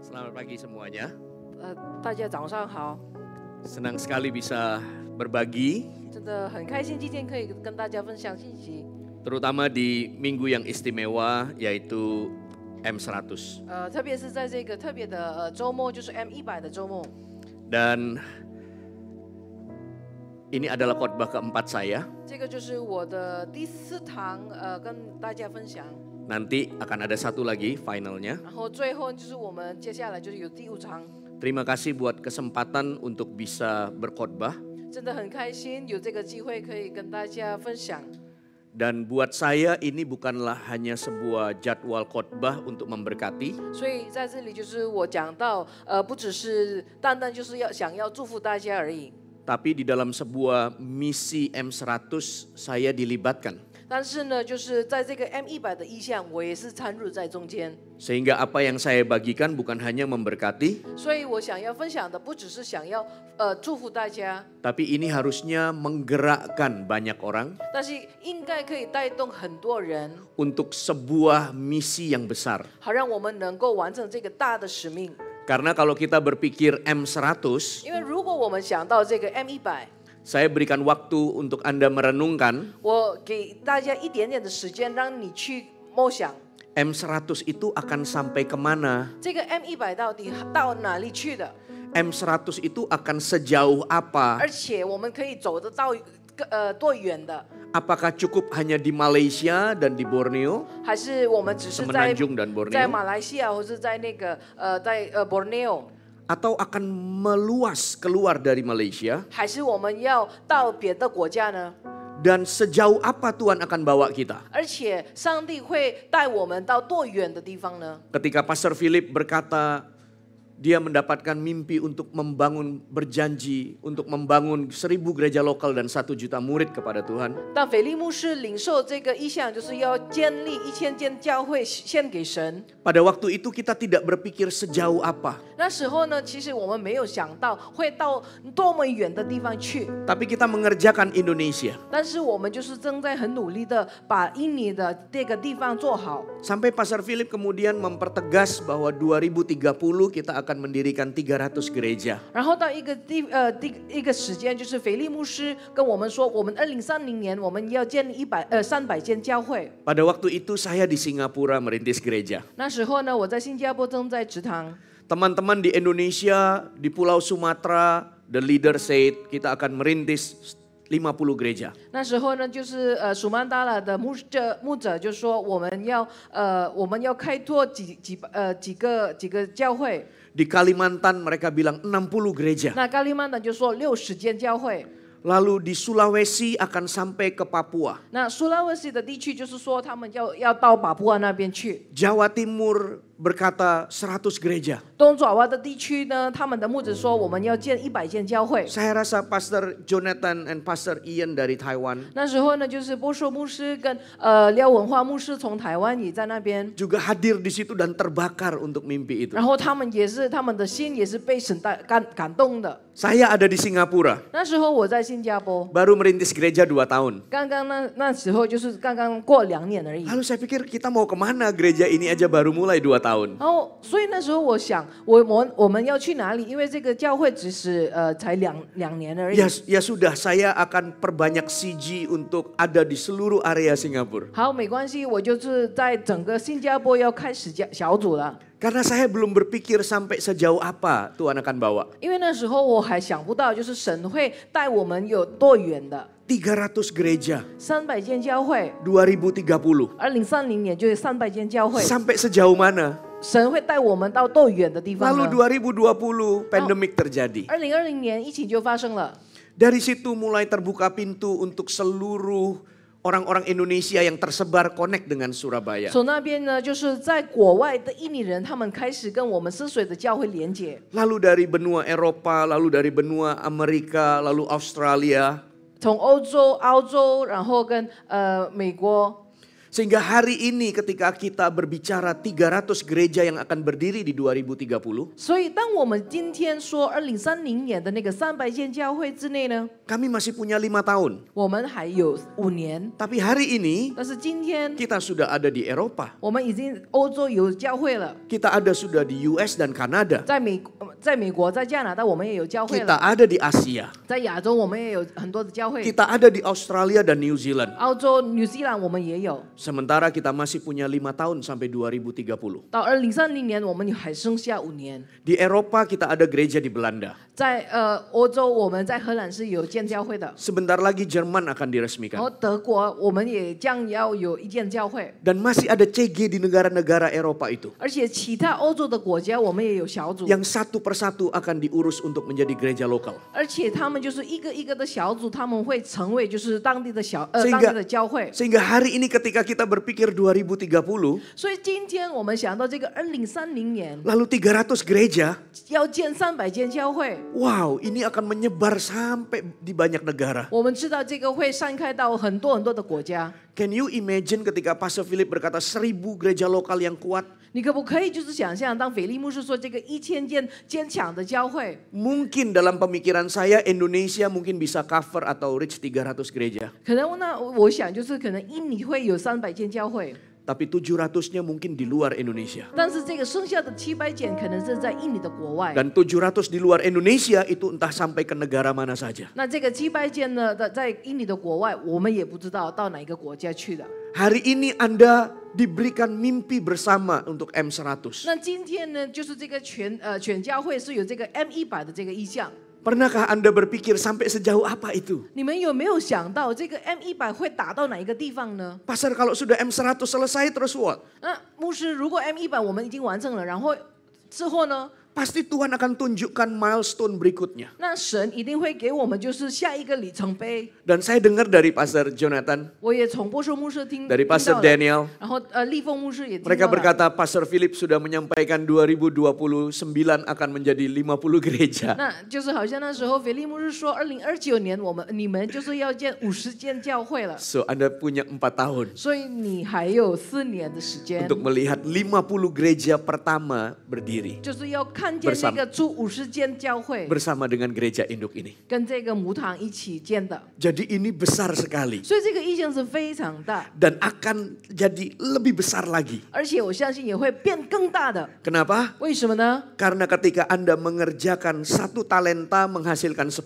Selamat pagi semuanya. 大家早上好， Senang sekali bisa berbagi, 真的很开心今天可以跟大家分享信息。 terutama di minggu yang istimewa yaitu M100. 特别是在这个特别的周末，就是 M100的周末。 Dan ini adalah khotbah keempat saya. 这个就是我的第4堂，跟大家分享。 Nanti akan ada satu lagi finalnya. 然后最后就是我们接下来就是有第5堂。 Terima kasih buat kesempatan untuk bisa berkhotbah. 真的很开心有这个机会可以跟大家分享。 Dan buat saya ini bukanlah hanya sebuah jadwal khotbah untuk memberkati, 所以在这里就是我讲到，不只是单单就是想要祝福大家而已。 tapi di dalam sebuah misi M100 saya dilibatkan. 但是呢，就是在这个 M100的意向，我也是参入在中间。 Sehingga apa yang saya bagikan bukan hanya memberkati, 所以我想要分享的不只是想要祝福大家， tapi ini harusnya menggerakkan banyak orang 但是应该可以带动很多人， untuk sebuah misi yang besar. 好让我们能够完成这个大的使命。 Karena kalau kita berpikir M100, 因为如果我们想到这个 M100， saya berikan waktu untuk Anda merenungkan, 我给大家一点点的时间，让你去梦想 M100 itu akan sampai kemana? 这个 M100到底到哪里去的， M100 itu akan sejauh apa? 而且我们可以走得到多远的， Apakah cukup hanya di Malaysia dan di Borneo, 还是我们只是在 Semenanjung dan 在 Borneo, 马来西亚，或是在那个在Borneo， atau akan meluas keluar dari Malaysia? 还是我们要到别的国家呢？ Dan sejauh apa Tuhan akan bawa kita? 而且上帝会带我们到多远的地方呢？ Ketika Pastor Philip berkata, dia mendapatkan mimpi untuk membangun, berjanji untuk membangun 1000 gereja lokal dan 1 juta murid kepada Tuhan. 当腓利牧师领受这个意向，就是要建立1000间教会献给神。 Pada waktu itu kita tidak berpikir sejauh apa. 那时候呢，其实我们没有想到会到多么远的地方去， Tapi kita mengerjakan Indonesia. 但是我们就是正在很努力的把印尼的这个地方做好。 Sampai Pastor Philip kemudian mempertegas bahwa 2030 kita akan mendirikan 300 gereja. 然后到一个时间，就是腓利牧师跟我们说，我们2030年我们要建立300间教会。 Pada waktu itu saya di Singapura merintis gereja. 那时候呢，我在新加坡正在植堂。 Teman-teman di Indonesia, di Pulau Sumatera, the leader said kita akan merintis 50 gereja. 那时候呢，就是苏曼达拉的牧者就说，我们要开拓几个教会。 Di Kalimantan mereka bilang 60 gereja. 那加利曼丹就说60间教会。 Lalu di Sulawesi akan sampai ke Papua. 那苏拉威西的地区就是说，他们要到巴布亚那边去。 Jawa Timur berkata 100 gereja. 东爪哇的地区呢，他们的牧者说，我们要建100间教会。 Saya rasa Pastor Jonathan and Pastor Ian dari Taiwan 那时候呢，就是波硕牧师跟廖文化牧师从台湾也在那边， juga hadir di situ dan terbakar untuk mimpi itu. 然后他们的心也是被神感动的。 Saya ada di Singapura, 那时候我在新加坡， baru merintis gereja 2 tahun. 刚刚那时候就是刚刚过2年而已。 Lalu saya pikir kita mau kemana, gereja ini aja baru mulai 2 tahun. 然后，所以那时候我想，我们要去哪里？因为这个教会只是才两年而已。 Ya sudah, saya akan perbanyak CG untuk ada di seluruh area Singapura. 好，没关系，我就是在整个新加坡要开始小组了。 Karena saya belum berpikir sampai sejauh apa Tuhan akan bawa. 因为那时候我还想不到，就是神会带我们有多远的。 300 gereja 300间教会， 2030. 2030年就是300间教会。 Sampai sejauh mana? 神会带我们到多远的地方 Lalu 呢？ 2020 pandemik terjadi. 2020年疫情就发生了。 Dari situ mulai terbuka pintu untuk seluruh orang-orang Indonesia yang tersebar connect dengan Surabaya. 从那边呢，就是在国外的印尼人，他们开始跟我们思水的教会连结。 Lalu dari benua Eropa, lalu dari benua Amerika, lalu Australia. 从欧洲，然后跟美国。Sehingga hari ini ketika kita berbicara 300 gereja yang akan berdiri di 2030, 所以当我们今天说2030年的那个300间教会之内呢， kami masih punya 5 tahun. 我们还有5年， Tapi hari ini 但是今天 kita sudah ada di Eropa. 我们已经欧洲有教会了， Kita ada sudah di US dan Kanada. 在美国、在加拿大我们也有教会 Kita 了， ada di Asia. 在亚洲我们也有很多的教会， Kita ada di Australia dan New Zealand. 澳洲、纽西兰我们也有。 Sementara kita masih punya 5 tahun sampai 2030. 到2030年我们还剩下5年。 Di Eropa kita ada gereja di Belanda. 在欧洲我们在荷兰是有建教会的， Sebentar lagi Jerman akan 然 diresmikan. 后德国我们也将要有一建教会， Dan masih ada CG di negara-negara Eropa itu. 而且其他欧洲的国家我们也有小组， Yang satu persatu akan diurus untuk menjadi gereja lokal. 而且他们就是一个一个的小组，他们会成为就是当地的当 Sehingga 地的教会。 sehingga hari ini ketika kita berpikir 2030, 所以今天我们想到这个2030年 lalu 300 gereja, 要建300间教会， wow, ini akan menyebar sampai di banyak negara. 我们知道这个会散开到很多很多的国家。 Can you imagine ketika Pastor Philip berkata 1000 gereja lokal yang kuat? 你可不可以就是想象，当腓力牧师说这个1000间坚强的教会， Mungkin dalam pemikiran saya Indonesia mungkin bisa cover atau reach 300 gereja. 可能那我想就是可能印尼会有300间教会， Tapi 700-nya mungkin di luar Indonesia. 但是这个剩下的700间可能是在印尼的国外。 Dan 700 di luar Indonesia itu entah sampai ke negara mana saja. 那这个700间呢，在印尼的国外，我们也不知道到哪一个国家去的。 Hari ini Anda diberikan mimpi bersama untuk M100. 那今天呢，就是这个全教会是有这个 M100的这个意向。 Pernahkah Anda berpikir sampai sejauh apa itu? 你们有没有想到这个 M100会打到哪一个地方呢？ Pastor kalau sudah M100 selesai terus what? 那牧师，如果 M100我们已经完成了，然后之后呢？ Pasti Tuhan akan tunjukkan milestone berikutnya. 那神一定会给我们就是下一个里程碑。 Dan saya dengar dari Pastor Jonathan, 我也从波叔牧师听 dari 听到 Pastor 了， Daniel, 然后立峰牧师也听 mereka 到了。 berkata Pastor Philip sudah menyampaikan 2029 akan menjadi 50 gereja. 那就是好像那时候腓力牧师说，2029年你们就是要建50间教会了， So Anda punya 4 tahun 所以你还有4年的时间， untuk melihat 50 gereja pertama berdiri 就是要看见那个出50间教会， bersama dengan gereja induk ini. 跟这个母堂一起建的， Jadi ini besar sekali 所以这个意向是非常大， dan akan jadi lebih besar lagi. 而且我相信也会变更大的。 Kenapa? 为什么呢？ Karena ketika Anda mengerjakan 1 talenta menghasilkan 10,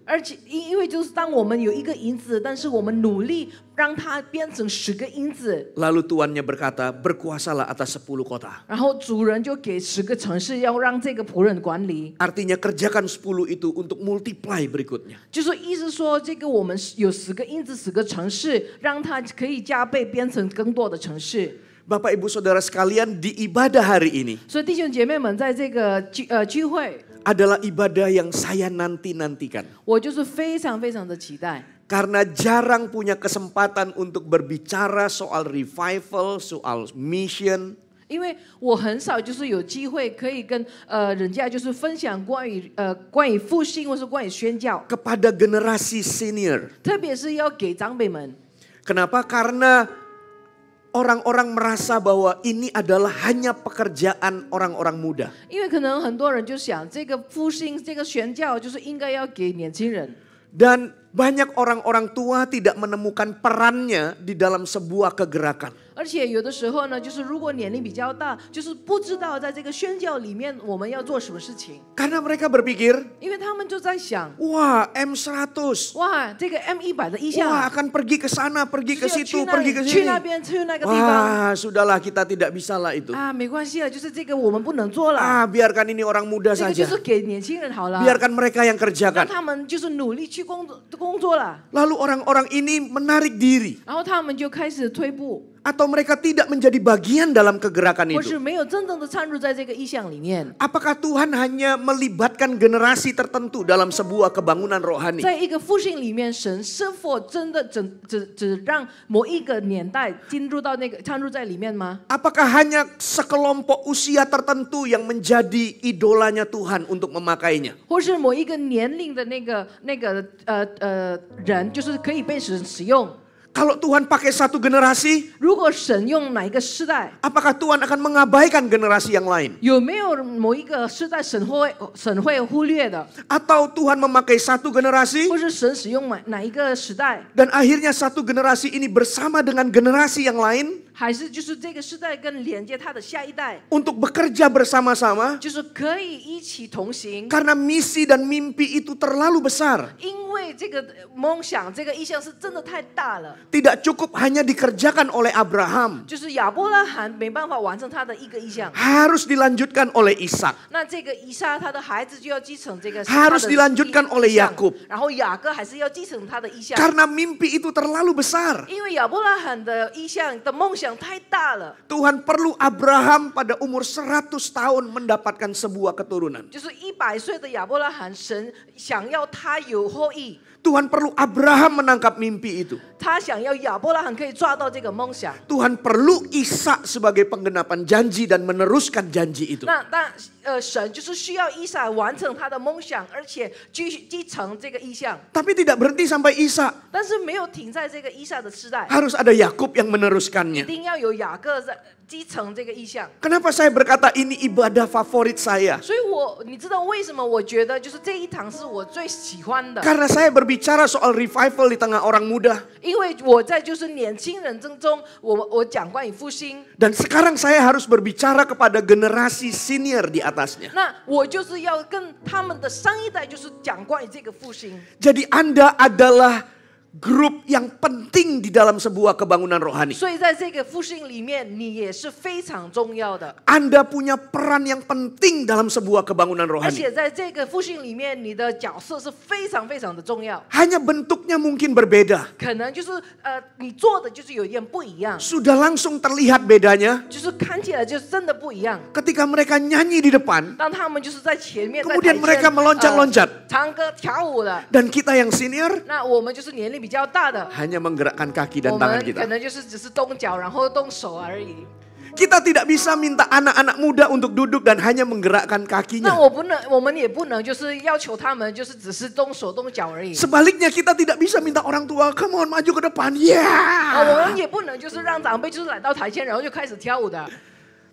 而且因为就是当我们有一个银子，但是我们努力让它变成10个银子， lalu tuannya berkata, berkuasalah atas 10 kota. 然后主人就给10个城市要让这个仆人管理， Artinya kerjakan 10 itu untuk multiply berikutnya. 就是意思说这个我们有10个银子10个城市，让它可以加倍变成更多的城市。 Bapak Ibu Saudara sekalian, di ibadah hari ini 所以弟兄姐妹们，在这个聚会， adalah ibadah yang saya nanti-nantikan. 我就是非常非常的期待。 Karena jarang punya kesempatan untuk berbicara soal revival, soal mission. 因为我很少就是有机会可以跟人家就是分享关于复兴或是关于宣教， Kepada generasi senior. 特别是要给长辈们。 Kenapa? Karena orang-orang merasa bahwa ini adalah hanya pekerjaan orang-orang muda. 因为可能很多人就想，这个复兴、这个宣教就是应该要给年轻人， Dan banyak orang-orang tua tidak menemukan perannya di dalam sebuah kegerakan. 而且有的时候呢，就是如果年龄比较大，就是不知道在这个宣教里面我们要做什么事情， Karena mereka berpikir, 因为他们就在想， wah M100, 哇，这个 M100的意向 wah akan pergi ke sana, pergi 就 ke 是要 situ, 去那 pergi 里 ke 去那 sini. 边去那个地方 Wah, sudahlah kita tidak bisa lah itu. 啊，没关系了，就是这个我们不能做了， Biarkan ini orang muda 这个就 saja. 是给年轻人好了， Biarkan mereka yang 让 kerjakan. 他们就是努力去工作了， Lalu orang-orang ini menarik diri. 然后他们就开始退步， Atau mereka tidak menjadi bagian dalam kegerakan 或是 itu. 没有真正的参入在这个意向里面。 Apakah Tuhan hanya melibatkan generasi tertentu dalam sebuah kebangunan rohani? 在一个复兴里面，神是否真的只让某一个年代进入到那个参入在里面吗？ Apakah hanya sekelompok usia tertentu yang menjadi idolanya Tuhan untuk memakainya? 或是某一个年龄的那个人，就是可以被神使用？ Kalau Tuhan pakai satu generasi, 如果神用哪一个世代， apakah Tuhan akan mengabaikan generasi yang lain? 有没有某一个世代神会忽略的， Atau Tuhan memakai satu generasi 或是神使用哪一个时代， dan akhirnya satu generasi ini bersama dengan generasi yang lain 还是就是这个世代跟连接他的下一代， untuk bekerja bersama-sama 就是可以一起同行。 karena misi dan mimpi itu terlalu besar. 因为这个梦想，这个意向是真的太大了， Tidak cukup hanya dikerjakan oleh Abraham, 就是亚伯拉罕没办法完成他的一个意向， harus dilanjutkan oleh Ishak. 那这个以撒他的孩子就要继承这个 Harus 他的 dilanjutkan oleh 意向 Yakub. 然后雅各还是要继承他的意向， Karena mimpi itu terlalu besar. 因为亚伯拉罕的意向的梦想太大了， Tuhan perlu Abraham pada umur 100 tahun mendapatkan sebuah keturunan. 就是100岁的亚伯拉罕，神想要他有后裔， Tuhan perlu Abraham menangkap mimpi itu. 他想要亚伯拉罕可以抓到这个梦想。 Tuhan perlu Ishak sebagai penggenapan janji dan meneruskan janji itu. 神就是需要以撒完成他的梦想，而且继承这个意向， Tapi tidak berhenti sampai Ishak. 但是没有停在这个以撒的时代， Harus ada Yakub yang 一 meneruskannya. 定要有雅各在继承这个意向。 Kenapa saya berkata ini ibadah favorit saya? 所以你知道为什么我觉得就是这一堂是我最喜欢的， Karena saya berbicara soal revival di tengah orang muda. 因为我在就是年轻人之中，我讲关于复兴， Dan sekarang saya harus berbicara kepada generasi senior di atasnya. 那我就是要跟他们的上一代就是讲关于这个复兴。 Jadi Anda adalah grup yang penting di dalam sebuah kebangunan rohani. 所以在这个复兴里面，你也是非常重要的。 Anda punya peran yang penting dalam sebuah kebangunan 而 rohani. 且在这个复兴里面，你的角色是非常非常的重要。 Hanya bentuknya mungkin berbeda. 可能就是你做的就是有一点不一样， Sudah langsung terlihat bedanya 就是看起来就是真的不一样。 ketika mereka nyanyi di depan 当他们就是在前面，在 Kemudian 台 mereka 前 meloncat-loncat. 唱歌跳舞的， dan kita yang senior 那我们就是年龄比较大的， hanya menggerakkan kaki 我 dan tangan 们可 kita. 能就是只是动脚然后动手而已。 Kita tidak bisa minta anak-anak muda untuk duduk dan hanya menggerakkan 那 kakinya. 我们也不能就是要求他们就是只是动手动脚而已。 Sebaliknya kita tidak bisa minta orang tua, come on maju ke depan. 我 Yeah. 们也不能就是让长辈就是来到台前然后就开始跳舞的。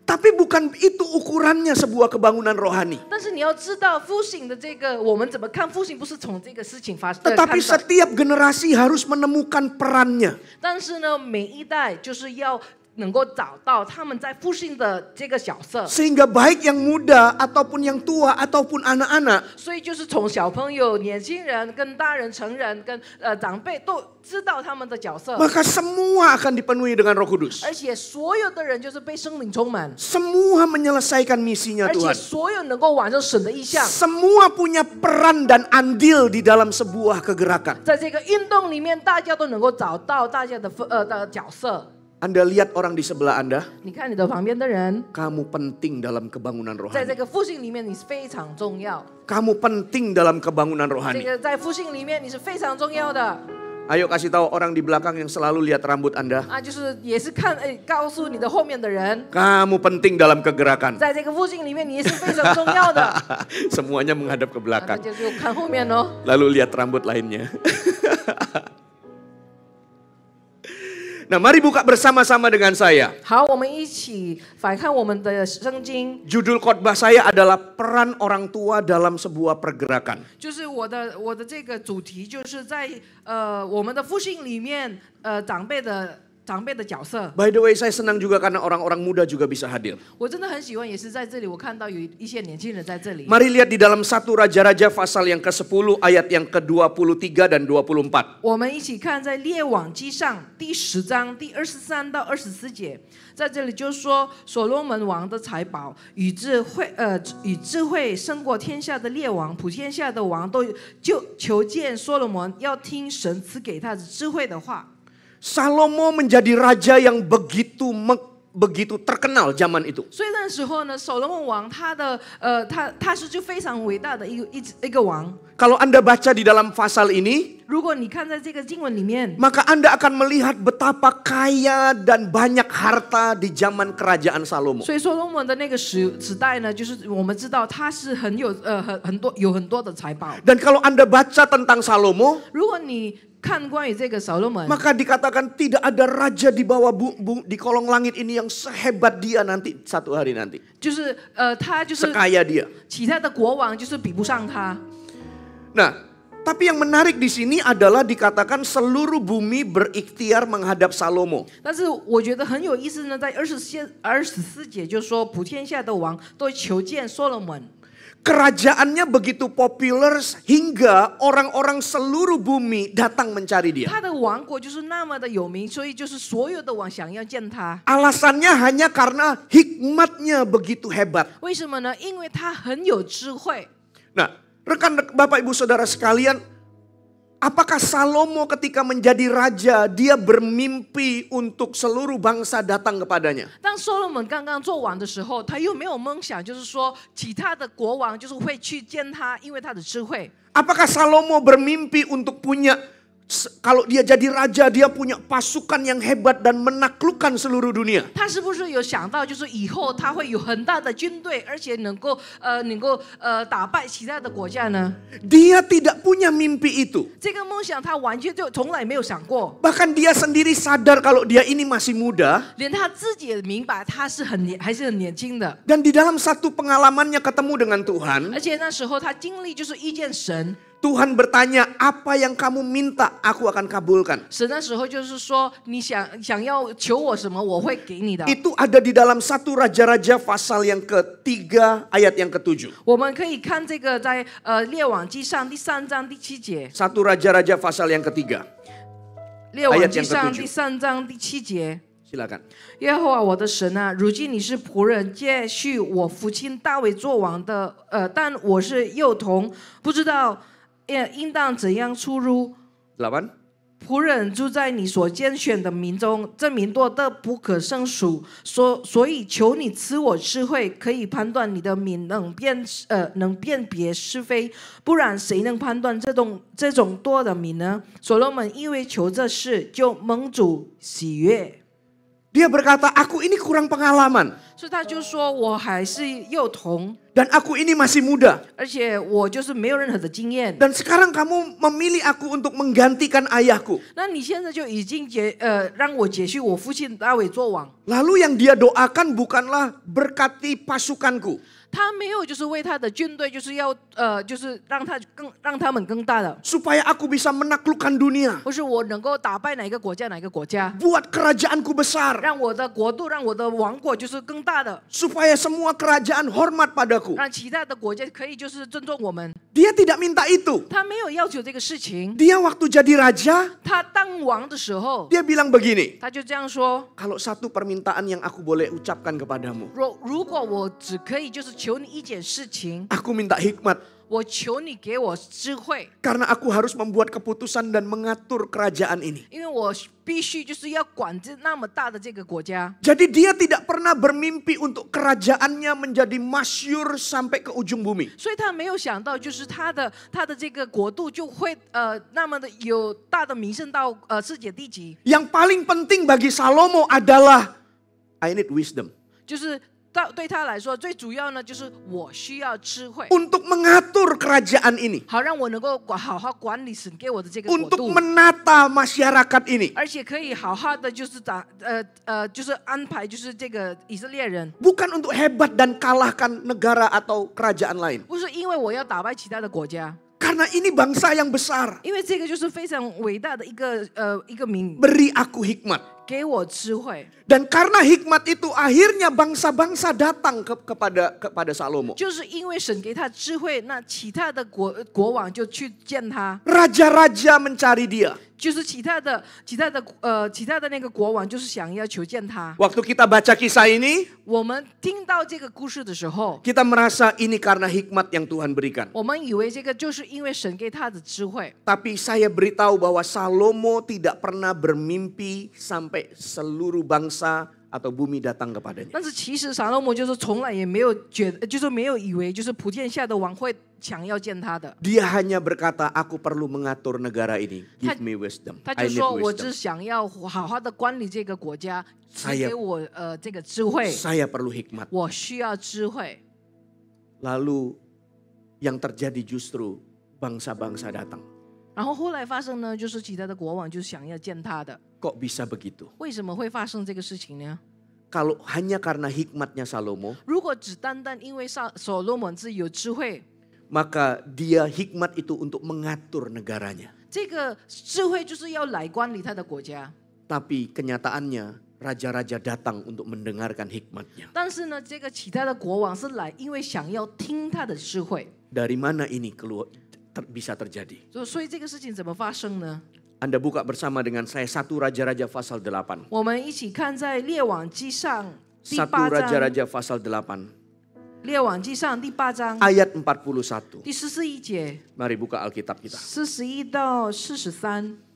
Tapi bukan itu ukurannya sebuah kebangunan rohani. 但是你要知道复兴的这个，我们怎么看复兴，不是从这个事情发生。看 Tetapi 到 setiap generasi harus menemukan perannya. 但是呢，每一代就是要能够找到他们在复兴的这个角色， Sehingga baik yang muda ataupun yang tua ataupun anak-anak 所以就是从小朋友、年轻人、跟大人、成人、跟长辈都知道他们的角色， maka semua akan dipenuhi dengan Roh Kudus. 而且所有的人就是被圣灵充满， Semua menyelesaikan misinya 而且 Tuhan. 所有能够完成神的意向。 Semua punya peran dan andil di dalam sebuah kegerakan. 在这个运动里面，大家都能够找到大家的角色。 Anda lihat orang di sebelah Anda, 你看你的旁边的人， kamu penting dalam kebangunan 在 rohani. 这个复兴里面，你是非常重要。 Kamu penting dalam kebangunan 这 rohani. 个在复兴里面，你是非常重要的 Ayo kasih tahu orang di belakang yang selalu lihat rambut Anda. 啊！就是也是看，告诉你的后面的人， Kamu penting dalam kegerakan. 在这个复兴里面，你也是非常重要的。 Semuanya menghadap ke 那 belakang. 就是看后面哦。 Lalu lihat rambut lainnya. Nah, mari buka bersama-sama dengan saya. 好，我们一起翻看我们的圣经。 Judul khotbah saya adalah peran orang tua dalam sebuah pergerakan. 就是我的这个主题，就是在我们的复兴里面，长辈的角色。 By the way, saya senang juga karena orang-orang muda juga bisa hadir. 我真的很喜欢，也是在这里，我看到有一些年轻人在这里。 Mari lihat di dalam 1 Raja-Raja pasal yang ke-10 ayat yang ke-23 dan 24. 我们一起看在列王记上第10章第23到24节，在这里就说所罗门王的财宝与智慧胜过天下的列王，普天下的王都就求见所罗门，要听神赐给他的智慧的话。 Salomo menjadi raja yang begitu terkenal zaman itu. 所以那时候呢，所罗门王他是就非常伟大的一个王。Kalau Anda baca di dalam pasal ini, 如果你看在这个经文里面， maka Anda akan melihat betapa kaya dan banyak harta di zaman kerajaan Salomo. 所以所罗门的那个时代呢，就是我们知道他是很多的财宝。 Dan kalau Anda baca tentang Salomo, 如果你看关于这个所罗门， maka dikatakan tidak ada raja di bawah di kolong langit ini yang sehebat dia nanti satu hari nanti. 就是他就是 Sekaya dia. 其他的国王就是比不上他。 Nah, tapi yang menarik di sini adalah dikatakan seluruh bumi berikhtiar menghadap Salomo. 但是我觉得很有意思呢，在24节就说普天下的王都求见所罗门。 Kerajaannya begitu populer hingga orang-orang seluruh bumi datang mencari dia. 他的王国就是那么的有名，所以就是所有的王想要见他。 Alasannya hanya karena hikmatnya begitu hebat. 为什么呢？因为他很有智慧。 Nah, rekan Bapak Ibu Saudara sekalian, apakah Salomo ketika menjadi raja dia bermimpi untuk seluruh bangsa datang kepadanya? 当所罗门刚刚做王的时候，他又没有梦想，就是说其他的国王就是会去见他，因为他的智慧。 Apakah Salomo bermimpi untuk punya, kalau dia jadi raja dia punya pasukan yang hebat dan menaklukkan seluruh dunia? 他是不是有想到，就是以后他会有很大的军队，而且能够打败其他的国家呢？ Dia tidak punya mimpi itu. 这个梦想他完全就从来没有想过， Bahkan dia sendiri sadar kalau dia ini masih muda. 连他自己也明白他是还是很年轻的。 Dan di dalam satu pengalamannya ketemu dengan Tuhan, 而且那时候他经历就是遇见神， Tuhan bertanya, apa yang kamu minta aku akan kabulkan. 神那时候就是说你想要求我什么，我会给你的。 Itu ada di dalam 1 Raja-Raja pasal yang ke-3 ayat yang ke-7. 我们可以看这个在列王记上第3章第7节， 1 Raja-Raja pasal yang ke-3. 列王记上第3章第7节。 Silakan. 耶和华我的神啊，如今你是仆人接续我父亲大卫做王的，但我是幼童，不知道应当怎样出入。 8. 仆人住在你所拣选的民中，这民多得不可胜数，所以求你赐我智慧，可以判断你的民能辨别是非，不然谁能判断这种多的民呢？所罗门因为求这事，就蒙主喜悦。 Dia berkata, aku ini kurang pengalaman. 所以他就说我还是幼童， Dan aku ini masih muda. 而且我就是没有任何的经验。 Dan sekarang kamu memilih aku untuk menggantikan ayahku. 那你现在就已经让我接续我父亲大卫做王。 Lalu yang dia doakan bukanlah berkati pasukanku. 他没有就是为他的军队就是要就是让他们更大的， Supaya aku bisa menaklukkan dunia. 或是我能够打败哪一个国家， Buat kerajaanku besar. 让我的国度让我的王国就是更大的， Supaya semua kerajaan hormat padaku. 让其他的国家可以就是尊重我们。 Dia tidak minta itu. 他没有要求这个事情。 Dia waktu jadi raja, 他当王的时候， dia bilang begini. 他就这样说： Kalau satu permintaan yang aku boleh ucapkan kepadamu. 如果我只可以就是求你一件事情， Aku minta hikmat. 我求你给我智慧， Karena aku harus membuat keputusan dan mengatur kerajaan ini. 因为我必须就是要管这那么大的这个国家。 Jadi dia tidak pernah bermimpi untuk kerajaannya menjadi masyhur sampai ke ujung bumi. 所以他没有想到，就是他的这个国度就会那么的有大的名声到世界地级。 Yang paling penting bagi Salomo adalah I need wisdom. 就是对他来说，最主要呢，就是我需要智慧， Untuk mengatur kerajaan ini. 好让我能够好好管理神给我的这个国 Untuk 度， menata masyarakat ini. 而且可以好好的就是就是安排就是这个以色列人， Bukan untuk hebat dan kalahkan negara atau kerajaan lain. 不是因为我要打败其他的国家， Karena ini bangsa yang besar. 因为这个就是非常伟大的一个民， Beri aku hikmat. 给我智慧。 Dan karena hikmat itu akhirnya bangsa-bangsa datang kepada Salomo. 就是因为神给他智慧，那其他的国王就去见他， Raja-raja mencari dia. 就是其他的那个国王就是想要求见他。 Waktu kita baca kisah ini, 我们听到这个故事的时候， kita merasa ini karena hikmat yang Tuhan berikan. 我们以为这个就是因为神给他的智慧。 Tapi saya beritahu bahwa Salomo tidak pernah bermimpi sampai seluruh bangsa atau bumi datang kepadanya. 但是其实撒罗摩就是从来也没有就是没有以为就是普天下的王会想要见他的。 Dia hanya berkata, aku perlu mengatur negara ini. Give me wisdom. 他 I 就 need 说，我只 wisdom. 想要好好的管理这个国家，赐 Saya- 给我这个智慧， Saya perlu hikmat. 我需要智慧。 Lalu yang terjadi justru bangsa-bangsa datang. 然后后来发生呢，就是其他的国王就想要见他的。 Kok bisa begitu? 为什么会发生这个事情呢？ Kalau hanya karena hikmatnya Salomo, 如果只单单因为所罗门自己有智慧， maka dia hikmat itu untuk mengatur negaranya. 这个智慧就是要来管理他的国家。 Tapi kenyataannya raja-raja datang untuk mendengarkan hikmatnya. 但是呢，这个其他的国王是来，因为想要听他的智慧。 Dari mana ini bisa terjadi? 所以这个事情怎么发生呢？ Anda buka bersama dengan saya 1 Raja-Raja pasal 8. 我们一起看在列王记上第1 8章， Raja-Raja pasal 8. 列王记上第8章 Ayat 41. 第14节， Mari buka Alkitab kita. 41到43。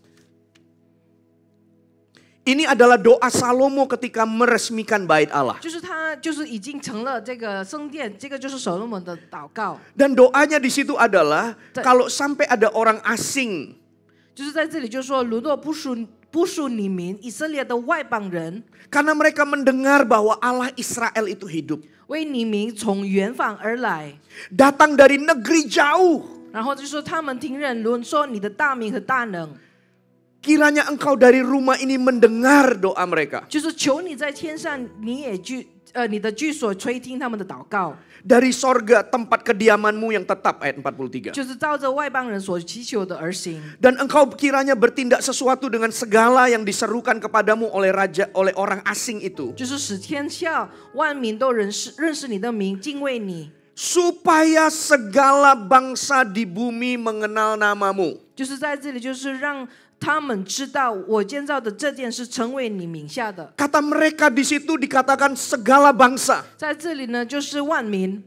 Ini adalah doa Salomo ketika meresmikan bait Allah. 就是他就是已经成了这个圣殿，这个就是所罗门的祷告。 Dan doanya di situ adalah Dan- kalau sampai ada orang asing 就是在这里就说，如若不属你民以色列的外邦人， karena mereka mendengar bahwa Allah Israel itu hidup, 为你民从远方而来， datang dari negeri jauh. 然后就说他们听人论说你的大名和大能， Kiranya engkau dari rumah ini mendengar doa mereka. 就是求你在天上，你的居所垂听他们的祷告， Dari sorga tempat kediamanmu yang tetap, ayat 43. 就是照着外邦人所祈求的而行。 Dan engkau kiranya bertindak sesuatu dengan segala yang diserukan kepadamu oleh orang asing itu. 就是使天下万民都认识你的名，敬畏你， Supaya segala bangsa di bumi mengenal namamu. 就是在这里，就是让他们知道我建造的这件事成为你名下的。 Kata mereka di situ dikatakan segala bangsa. 在这里呢，就是万民。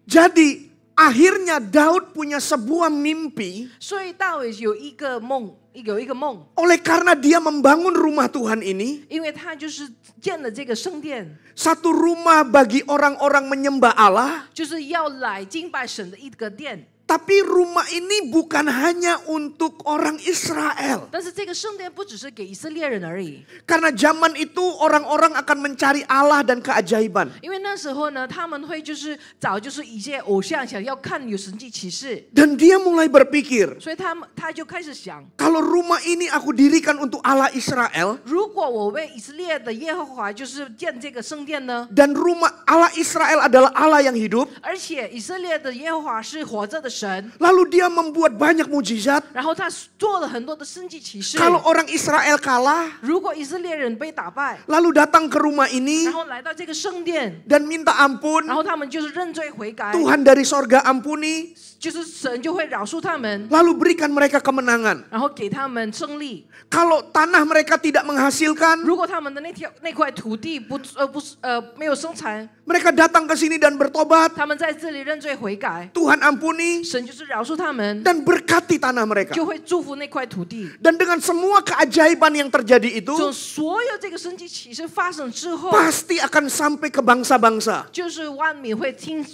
Jadi akhirnya Daud punya sebuah mimpi. 所以大卫有一个梦， Oleh karena dia membangun rumah Tuhan ini. 因为他就是建了这个圣殿， Satu rumah bagi orang-orang menyembah Allah. 就是要来敬拜神的一个殿。 Tapi rumah ini bukan hanya untuk orang Israel. 但是这个圣殿不只是给以色列人而已， Karena zaman itu orang-orang akan mencari Allah dan keajaiban. 因为那时候呢，他们会就是找就是一些偶像，想要看有神迹奇事， Dan dia mulai berpikir, 所以他就开始想， kalau rumah ini aku dirikan untuk Allah Israel. 如果我为以色列的耶和华就是建这个圣殿呢， Dan rumah Allah Israel adalah Allah yang hidup. 而且以色列的耶和华是活着的神， Lalu dia membuat banyak mujizat. 然后他做了很多的神迹奇事。 Kalau orang Israel kalah, 如果以色列人被打败， lalu datang ke rumah ini 然后来到这个圣殿， dan minta ampun. 然后他们就是认罪悔改， Tuhan dari sorga ampuni. 就是神就会饶恕他们， Lalu berikan mereka kemenangan. 然后给他们胜利。 Kalau tanah mereka tidak menghasilkan, 如果他们的那块土地没有生产， mereka datang ke sini dan bertobat. 他们在这里认罪悔改， Tuhan ampuni 神就是饶恕他们， dan berkati tanah mereka. 就会祝福那块土地。 Dan dengan semua keajaiban yang terjadi itu, 就所有这个神迹奇事发生之后， pasti akan sampai ke bangsa-bangsa. 就是万民会听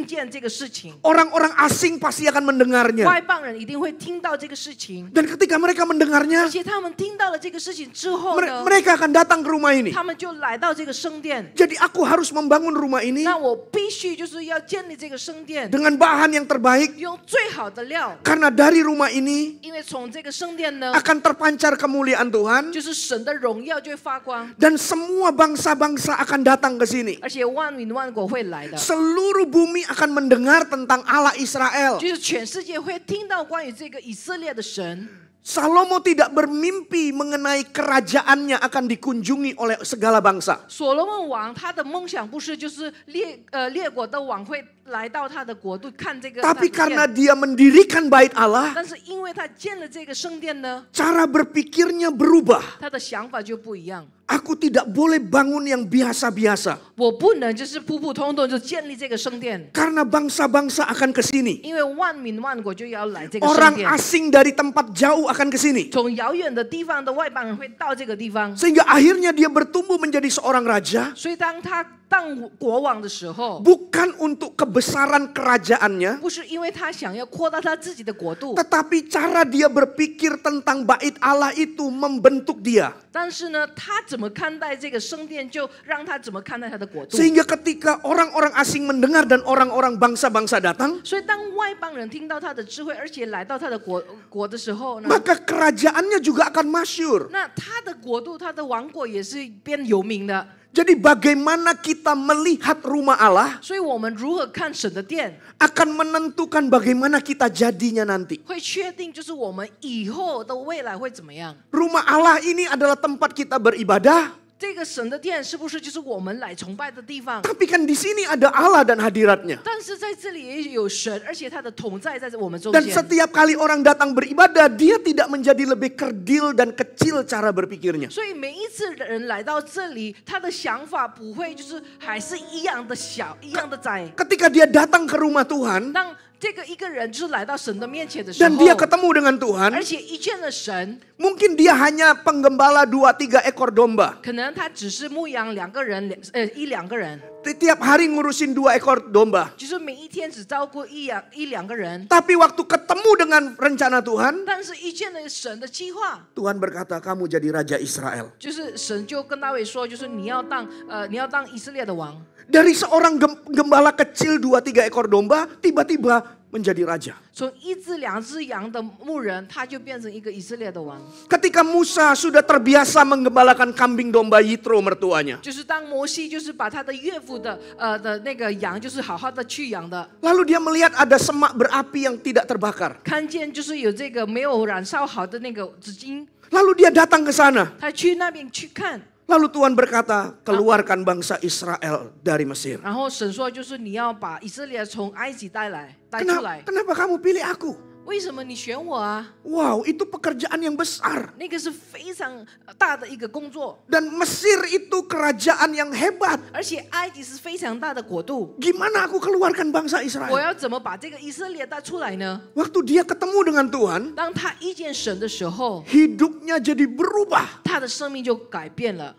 见这个事情， Orang-orang asing pasti akan mendengarnya. 外邦人一定会听到这个事情， Dan ketika mereka mendengarnya, 而且他们听到了这个事情之后呢， mereka akan datang ke rumah ini. 他们就来到这个圣殿。 Jadi aku harus membangun rumah ini 那我必须就是要建立这个圣殿， dengan bahan yang terbaik. 用最好的料， Karena dari rumah ini 因为从这个圣殿呢， akan terpancar kemuliaan Tuhan. 就是神的荣耀就会发光， Dan semua bangsa-bangsa akan datang ke sini. 而且万民万国会来的， Seluruh bumi akan mendengar tentang Allah Israel. 就是全世界会听到关于这个以色列的神。 Salomo tidak bermimpi mengenai kerajaannya akan dikunjungi oleh segala bangsa. 所罗门王他的梦想不是就是列国的王会来到他的国度看这个， Tapi karena dia mendirikan bait Allah, 但是因为他建了这个圣殿呢， cara berpikirnya berubah. 他的想法就不一样。 Aku tidak boleh bangun yang biasa-biasa. 我不能就是普普通通就建立这个圣殿， Karena bangsa-bangsa akan ke sini. 因为万民万国就要来这个圣 Orang 殿， asing dari tempat jauh akan ke sini. 从遥远的地方的外邦人会到这个地方， Sehingga akhirnya dia bertumbuh menjadi seorang raja. 所以当他当国王的时候， Bukan untuk kebesaran kerajaannya. 不是因为他想要扩大他自己的国度， Tetapi cara dia berpikir tentang bait Allah itu membentuk dia. 但是呢，他怎么看待这个圣殿，就让他怎么看待他的国度。 Sehingga ketika orang-orang asing mendengar dan orang-orang bangsa-bangsa datang, 所以当外邦人听到他的智慧，而且来到他的国的时候呢， maka kerajaannya juga akan masyhur. 那他的国度、他的王国也是变有名的。 Jadi bagaimana kita melihat rumah Allah 所以我们如何看神的殿， akan menentukan bagaimana kita jadinya nanti. 会确定就是我们以后的未来会怎么样。 Rumah Allah ini adalah tempat kita beribadah. 这个神的殿是不是就是我们来崇拜的地方？ Tapi kan di sini ada Allah dan hadiratnya. 但是在这里也有神，而且他的同在在我们中 Dan 间。 setiap kali orang datang beribadah, dia tidak menjadi lebih kerdil dan kecil cara berpikirnya. 所以每一次人来到这里，他的想法不会就是还是一样的小，一样的窄。 Ketika dia datang ke rumah Tuhan 当这个一个人就是来到神的面前的时 dan 候， dia ketemu dengan Tuhan, 而且一见了神， mungkin dia hanya penggembala 2-3 ekor domba. 可能他只是牧羊两个人，一两个人， Tiap hari ngurusin 2 ekor domba. 就是每一天只照顾一两个人。 Tapi waktu ketemu dengan rencana Tuhan, 但是，一见了神的计划， Tuhan berkata, kamu jadi Raja Israel. 就是神就跟大卫说，就是你要当以色列的王。 Dari seorang gembala kecil 2-3 ekor domba, tiba-tiba menjadi raja. 从1只2只羊的牧人，他就变成一个以色列的王。 Ketika Musa sudah terbiasa menggembalakan kambing domba Yitro mertuanya. 就是当摩西就是把他的岳父的那个羊，就是好好的去养的， Lalu dia melihat ada semak berapi yang tidak terbakar. 看见就是有这个没有燃烧好的那个纸巾， Lalu dia datang ke sana. 他去那边去看。 Lalu Tuhan berkata, keluarkan bangsa Israel dari Mesir. 然后神说，就是你要把以色列从埃及带出来。 Kenapa kamu pilih aku? 为什么你选我啊？ Wow, itu pekerjaan yang besar. 那个是非常大的一个工作， Dan Mesir itu kerajaan yang hebat. 而且埃及是非常大的国度。 Gimana aku keluarkan bangsa 我 Israel? 要怎么把这个以色列带出来呢？ Waktu dia ketemu dengan Tuhan, 当他遇见神的时候， hidupnya jadi berubah. 他的生命就改变了。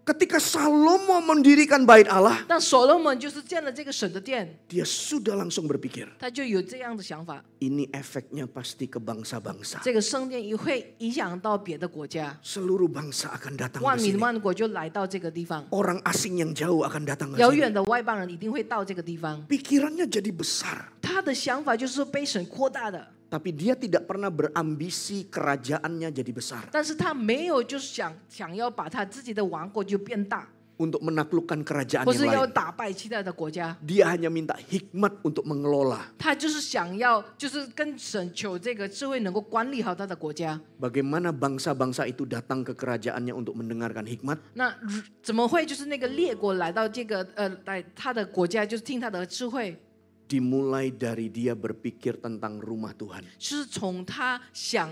Ketika Salomo mendirikan bait Allah, 当所罗门就是建了这个神的殿， dia sudah langsung berpikir, 他就有这样的想法。 ini efeknya pasti ke bangsa-bangsa. 这个圣殿也会影响到别的国家， Seluruh bangsa akan datang 万 ke 民 sini. 万国就来到这个地方， Orang asing yang jauh akan datang ke 遥 sini. 远的外邦人一定会到这个地方。 Pikirannya jadi besar. 他的想法就是被神扩大的， Tapi dia tidak pernah berambisi kerajaannya jadi besar. 但是他没有就是想要把他自己的王国就变大， Untuk menaklukkan kerajaan 或是 yang 要 lain. 打败其他的国家。 Dia hanya minta hikmat untuk mengelola. 他就是想要，就是跟神求这个智慧，能够管理好他的国家。 Bagaimana bangsa-bangsa itu datang ke kerajaannya untuk mendengarkan hikmat? 那怎么会就是那个列国来到这个来他的国家，就是听他的智慧？ Dimulai dari dia berpikir tentang rumah Tuhan. 是从他想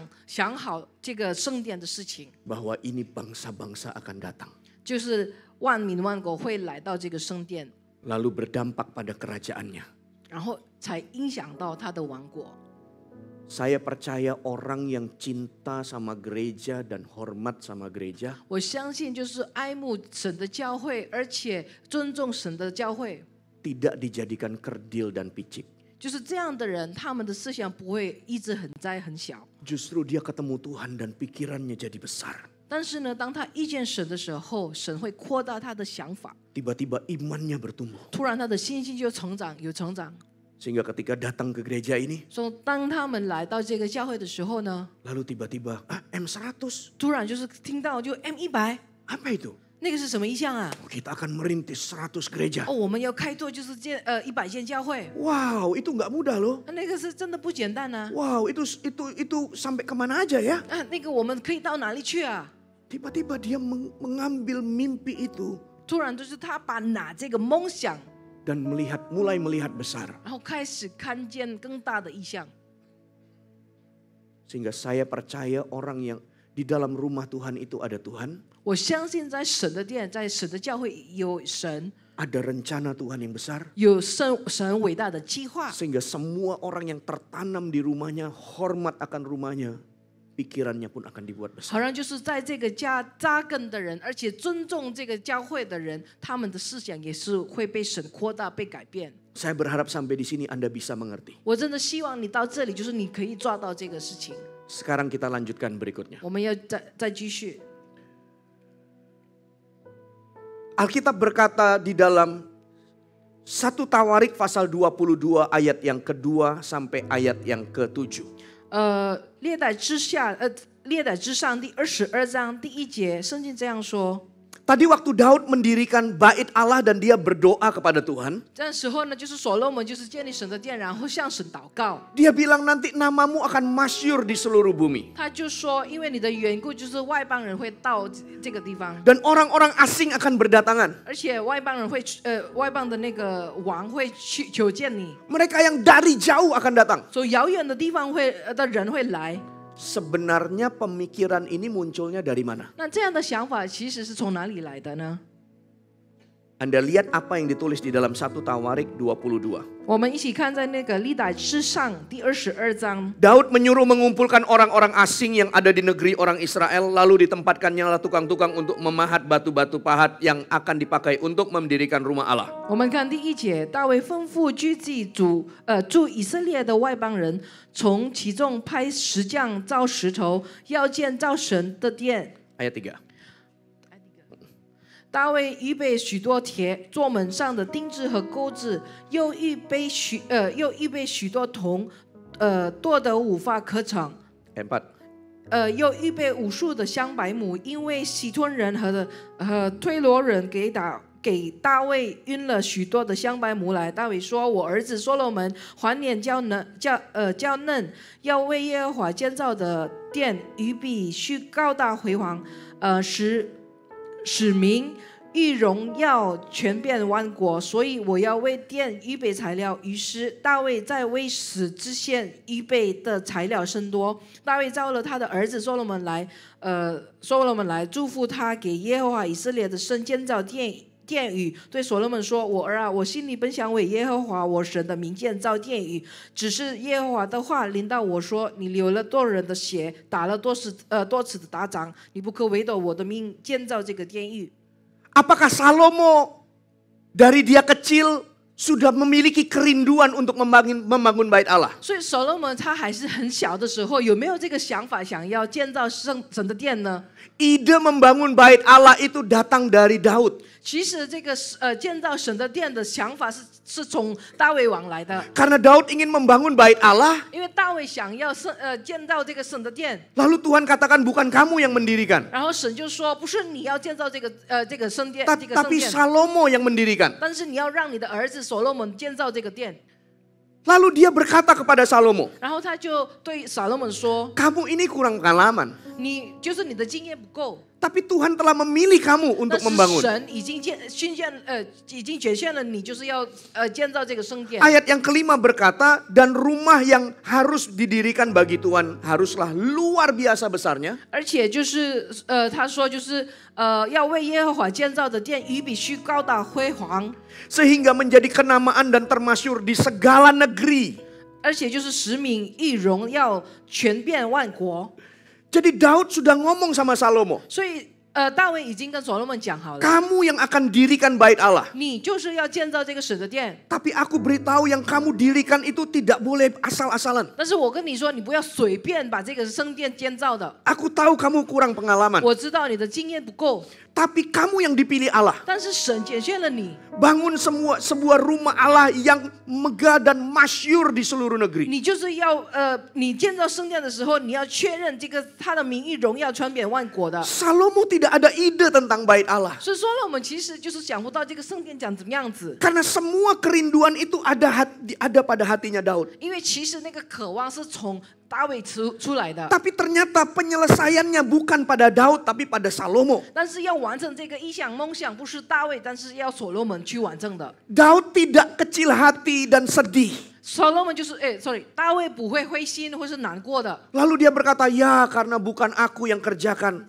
好这个圣殿的事情， Bahwa ini bangsa-bangsa akan datang. 就是万民万国会来到这个圣殿， Lalu berdampak pada kerajaannya. 然后才影响到他的王国。 Saya percaya orang yang cinta sama gereja dan hormat sama gereja 我相信就是爱慕神的教会，而且尊重神的教会， tidak dijadikan kerdil dan picik. 就是这样的人，他们的思想不会一直很窄很小。 Justru dia ketemu Tuhan dan pikirannya jadi besar. 但是呢，当他遇见神的时候，神会扩大他的想法， Tiba-tiba imannya bertumbuh. 突然他的信心就成长，有成长。 Sehingga ketika datang ke gereja ini, 说当他们来到这个教会的时候呢， lalu tiba-tiba, M100, 突然就是听到就 M100， apa itu? 那个是什么意象啊？ Kita akan merintis 100 gereja. 哦，我们要开拓就是100间教会， Wow, itu nggak mudah loh. 那个是真的不简单啊！ Wow, itu sampai kemana aja ya? 啊，那个我们可以到哪里去啊？ Tiba-tiba dia mengambil mimpi itu 突然就是他把拿这个梦想， dan mulai melihat besar. 然后开始看见更大的异象。 Sehingga saya percaya orang yang di dalam rumah Tuhan itu ada Tuhan. 我相信在神的殿，在神的教会有神， Ada rencana Tuhan yang besar. 有神伟大的计划， Sehingga semua orang yang tertanam di rumahnya, hormat akan rumahnya, pikirannya pun akan dibuat 好 besar. 像就是在这个家扎根的人，而且尊重这个教会的人，他们的思想也是会被神扩大、被改变。 Saya berharap sampai di sini Anda bisa mengerti. 我真的希望你到这里，就是你可以抓到这个事情。 Sekarang kita lanjutkan berikutnya. 我们要再继续。 Alkitab berkata di dalam 1 Tawarik pasal 22 ayat yang kedua sampai ayat yang ke-7. 历代之下，历代之上第22章第1节，圣经这样说。 Tadi waktu Daud mendirikan bait Allah dan dia berdoa kepada Tuhan. 这时候呢，就是所罗门就是建立神的殿，然后向神祷告。 Dia bilang nanti namamu akan masyhur di seluruh bumi. 他就说，因为你的缘故，就是外邦人会到这个地方， Dan orang-orang asing akan berdatangan. 而且外邦人会外邦的那个王会去求见你， Mereka yang dari jauh akan datang. 所以遥远的地方的人会来。 Sebenarnya pemikiran ini munculnya dari mana? 那这样的想法其实是从哪里来的呢？ Anda lihat apa yang ditulis di dalam 1 Tawarik 22. 我们一起看在那个历代之上第22章。 Daud menyuruh mengumpulkan orang-orang asing yang ada di negeri orang Israel, lalu ditempatkannya tukang-tukang untuk memahat batu-batu pahat yang akan dipakai untuk mendirikan rumah Allah. 我们看第1节，大卫吩咐居住住以色列的外邦人，从其中派石匠造石头，要建造神的殿。 Ayat 3. 大卫预备许多铁座门上的钉子和钩子，又预备许多铜，剁得五发可逞。 4. 又预备无数的香柏木，因为西吞人和推罗人给大卫运了许多的香柏木来。大卫说：“我儿子所罗门还年较嫩，要为耶和华建造的殿，与必须高大辉煌，使民欲荣耀全遍万国，所以我要为殿预备材料。”于是大卫在为死之前预备的材料甚多。大卫召了他的儿子所罗门来，祝福他给耶和华以色列的神建造殿宇，对所罗门说：“我儿啊，我心里本想为耶和华我神的名建造殿宇，只是耶和华的话临到我说：你流了多人的血，打了多次的打仗，你不可违斗我的命建造这个殿宇。” Apakah Salomo dari dia kecil sudah memiliki kerinduan untuk membangun bait Allah? 所以所罗门他还是很小的时候，有没有这个想法，想要建造神的殿呢？ Ide membangun bait Allah itu datang dari Daud. 其实这个建造神的殿的想法是从大卫王来的， Karena Daud ingin membangun bait Allah, 因为大卫想要建造这个神的殿， lalu Tuhan katakan bukan kamu yang mendirikan, 然后神就说：“不是你要建造这个圣殿，这个圣 tapi 殿， Salomo yang mendirikan. 但是你要让你的儿子所罗门建造这个殿。” Lalu dia berkata kepada Salomo, 然后他就对所罗门说 kamu ini kurang pengalaman, 你的经验不够， tapi Tuhan telah memilih kamu 但 untuk 是 membangun. 神已经拣选了你，就是要建造这个圣殿。 Ayat yang kelima berkata, dan rumah yang harus didirikan bagi Tuhan haruslah luar biasa besarnya. 而且就是他说就是要为耶和华建造的殿宇必须高大辉煌， Sehingga menjadi kenamaan dan termasyur di segala negeri. 而且就是使民欲荣耀全遍万国。 Jadi Daud sudah ngomong sama Salomo, 所以大卫已经跟所罗门讲好了， kamu yang akan dirikan bait Allah. 你就是要建造这个神的殿。 Tapi aku beritahu yang kamu dirikan itu tidak boleh asal-asalan. 但是我跟你说，你不要随便把这个圣殿建造的。 Aku tahu kamu kurang pengalaman. 我知道你的经验不够， Tapi kamu yang dipilih Allah. 但是神拣选了你， Bangun sebuah rumah Allah yang megah dan masyhur di seluruh negeri. 你就是要你建造圣殿的时候，你要确认这个他的名誉荣耀传遍万国的。 Salomo tidak ada ide tentang bait Allah. 所以说了，我们其实就是想不到这个圣殿讲怎么样子， Karena semua kerinduan itu ada pada hatinya Daud. 因为其实那个渴望是从大卫出来的。 Tapi ternyata penyelesaiannya bukan pada Daud tapi pada Salomo. 但是要完成这个意向梦想，不是大卫，但是要所罗门去完成的。 Daud tidak kecil hati dan sedih. 所罗门就是大卫不会灰心或是难过的。 Lalu dia berkata, ya karena bukan aku yang kerjakan.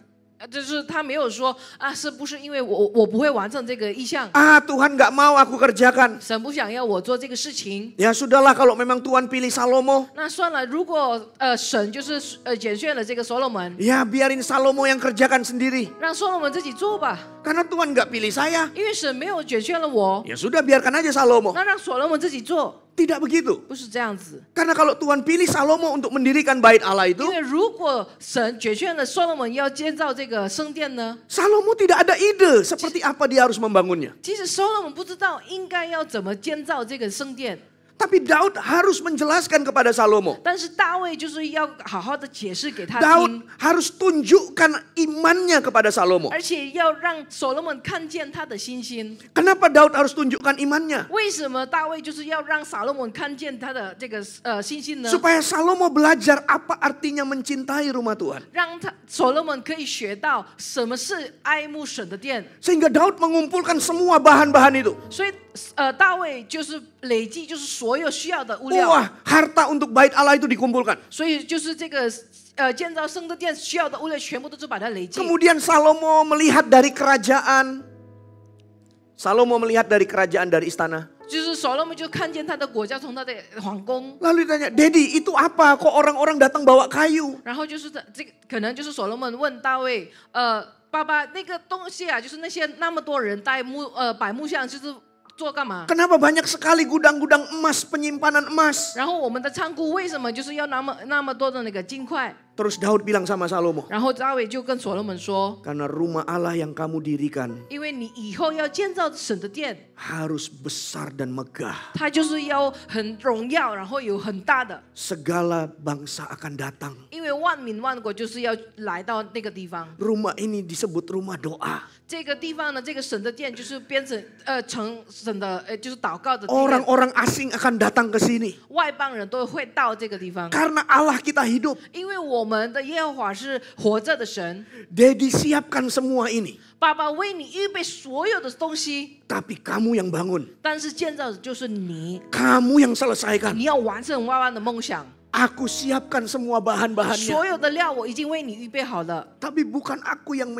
就是他没有说啊，是不是因为我不会完成这个意向？ Tuhan gak mau aku kerjakan. 神不想要我做这个事情。 Ya sudahlah kalau memang Tuhan pilih Salomo. 那算了，如果神就是拣选了这个所罗门， Ya biarin Salomo yang kerjakan sendiri. 让所罗门自己做吧， Karena Tuhan gak pilih saya. 因为神没有拣选了我， Ya sudah biarkan aja Salomo. 那让所罗门自己做， Tidak begitu. 不是这样子。 Karena kalau Tuhan pilih Salomo untuk mendirikan bait Allah itu, 因为如果神拣选了所罗门要建造这个圣殿呢， Salomo tidak ada ide seperti apa dia harus membangunnya. 其实所罗门不知道应该要怎么建造这个圣殿， Tapi Daud harus menjelaskan kepada Salomo. 但是大卫就是要好好的解释给他 Daud 听， harus tunjukkan imannya kepada Salomo. 而且要让所罗门看见他的信心。 Kenapa Daud harus tunjukkan imannya? 为什么大卫就是要让所罗门看见他的这个信心呢？ Supaya Salomo belajar apa artinya mencintai rumah Tuhan. 让他所罗门可以学到什么是爱慕神的殿。 Sehingga Daud mengumpulkan semua bahan-bahan itu. 所以大卫就是累计就是所有需要的物料， Wah, harta untuk bait Allah itu dikumpulkan. 所以就是这个建造圣的殿需要的物料全部都是把它累计。 Kemudian Salomo melihat dari kerajaan. Salomo melihat dari kerajaan dari istana. 就是所罗门就看见他的国家从他的皇宫， Lalu ditanya, Dedi itu apa? Kok orang-orang datang bawa kayu? 然后就是这个可能就是所罗门问大卫，爸爸那个东西啊，就是那些那么多人带摆木像，就是做干嘛？ Kenapa banyak sekali gudang-gudang emas, penyimpanan emas? 然后我们的仓库为什么就是要那么多的那个金块？ Terus Daud bilang sama Salomo, 然后大卫就跟所罗门说， karena rumah Allah yang kamu dirikan 因为你以后要建造神的殿， harus besar dan megah. 它就是要很荣耀，然后有很大的， Segala bangsa akan datang. 因为万民万国就是要来到那个地方。 Rumah ini disebut rumah doa. 这个地方呢，这个神的殿就是变成成神的就是祷告的地方， Orang-orang asing akan datang ke sini. 外邦人都会到这个地方， Karena Allah kita hidup. 因为我们的耶和华是活着的神。 Dedi siapkan semua ini. 爸爸为你预备所有的东西， Tapi kamu yang bangun. 但是建造的就是你， Kamu yang selesaikan. 你要完成娃娃的梦想。 Aku siapkan semua bahan-bahannya. 所有的料我已经为你预备好了， Tapi bukan aku yang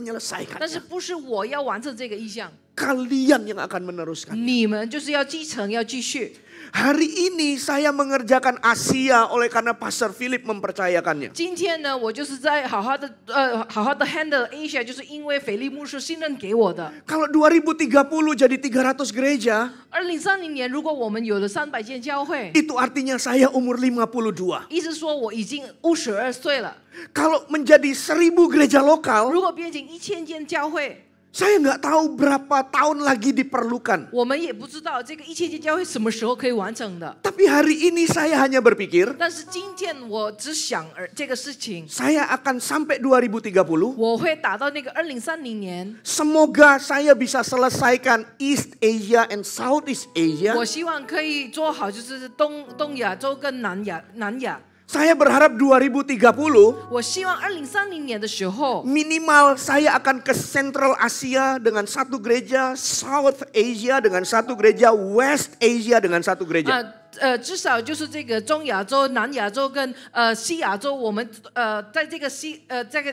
但是 menyelesaikannya. 不是我要完成这个意向， Kalian yang akan meneruskan. 你们就是要继承，要继续。 Hari ini saya mengerjakan Asia oleh karena Pastor Philip mempercayakannya. 今天呢，我就是在好好的 handle Asia，就是因为腓力牧师信任给我的。 Kalau 2030 jadi 300 gereja, 2030年，如果我们有了300间教会， itu artinya saya umur 52. 意思说我已经52岁了。 Kalau menjadi 1000 gereja lokal, 如果变成1000间教会， saya nggak tahu berapa tahun lagi diperlukan. 我们也不知道这个1000间教会什么时候可以完成的。 Tapi hari ini saya hanya berpikir, 但是今天我只想这个事情， saya akan sampai 2030. 我会达到那个2030年。 Semoga saya bisa selesaikan East Asia and Southeast Asia. 我希望可以做好，就是东亚洲跟南亚。 Saya berharap 2030 我希望2030年的时候， minimal saya akan ke Central Asia dengan satu gereja, South Asia dengan satu gereja, West Asia dengan satu gereja. 至少就是这个中亚洲、南亚洲跟西亚洲，我们在这个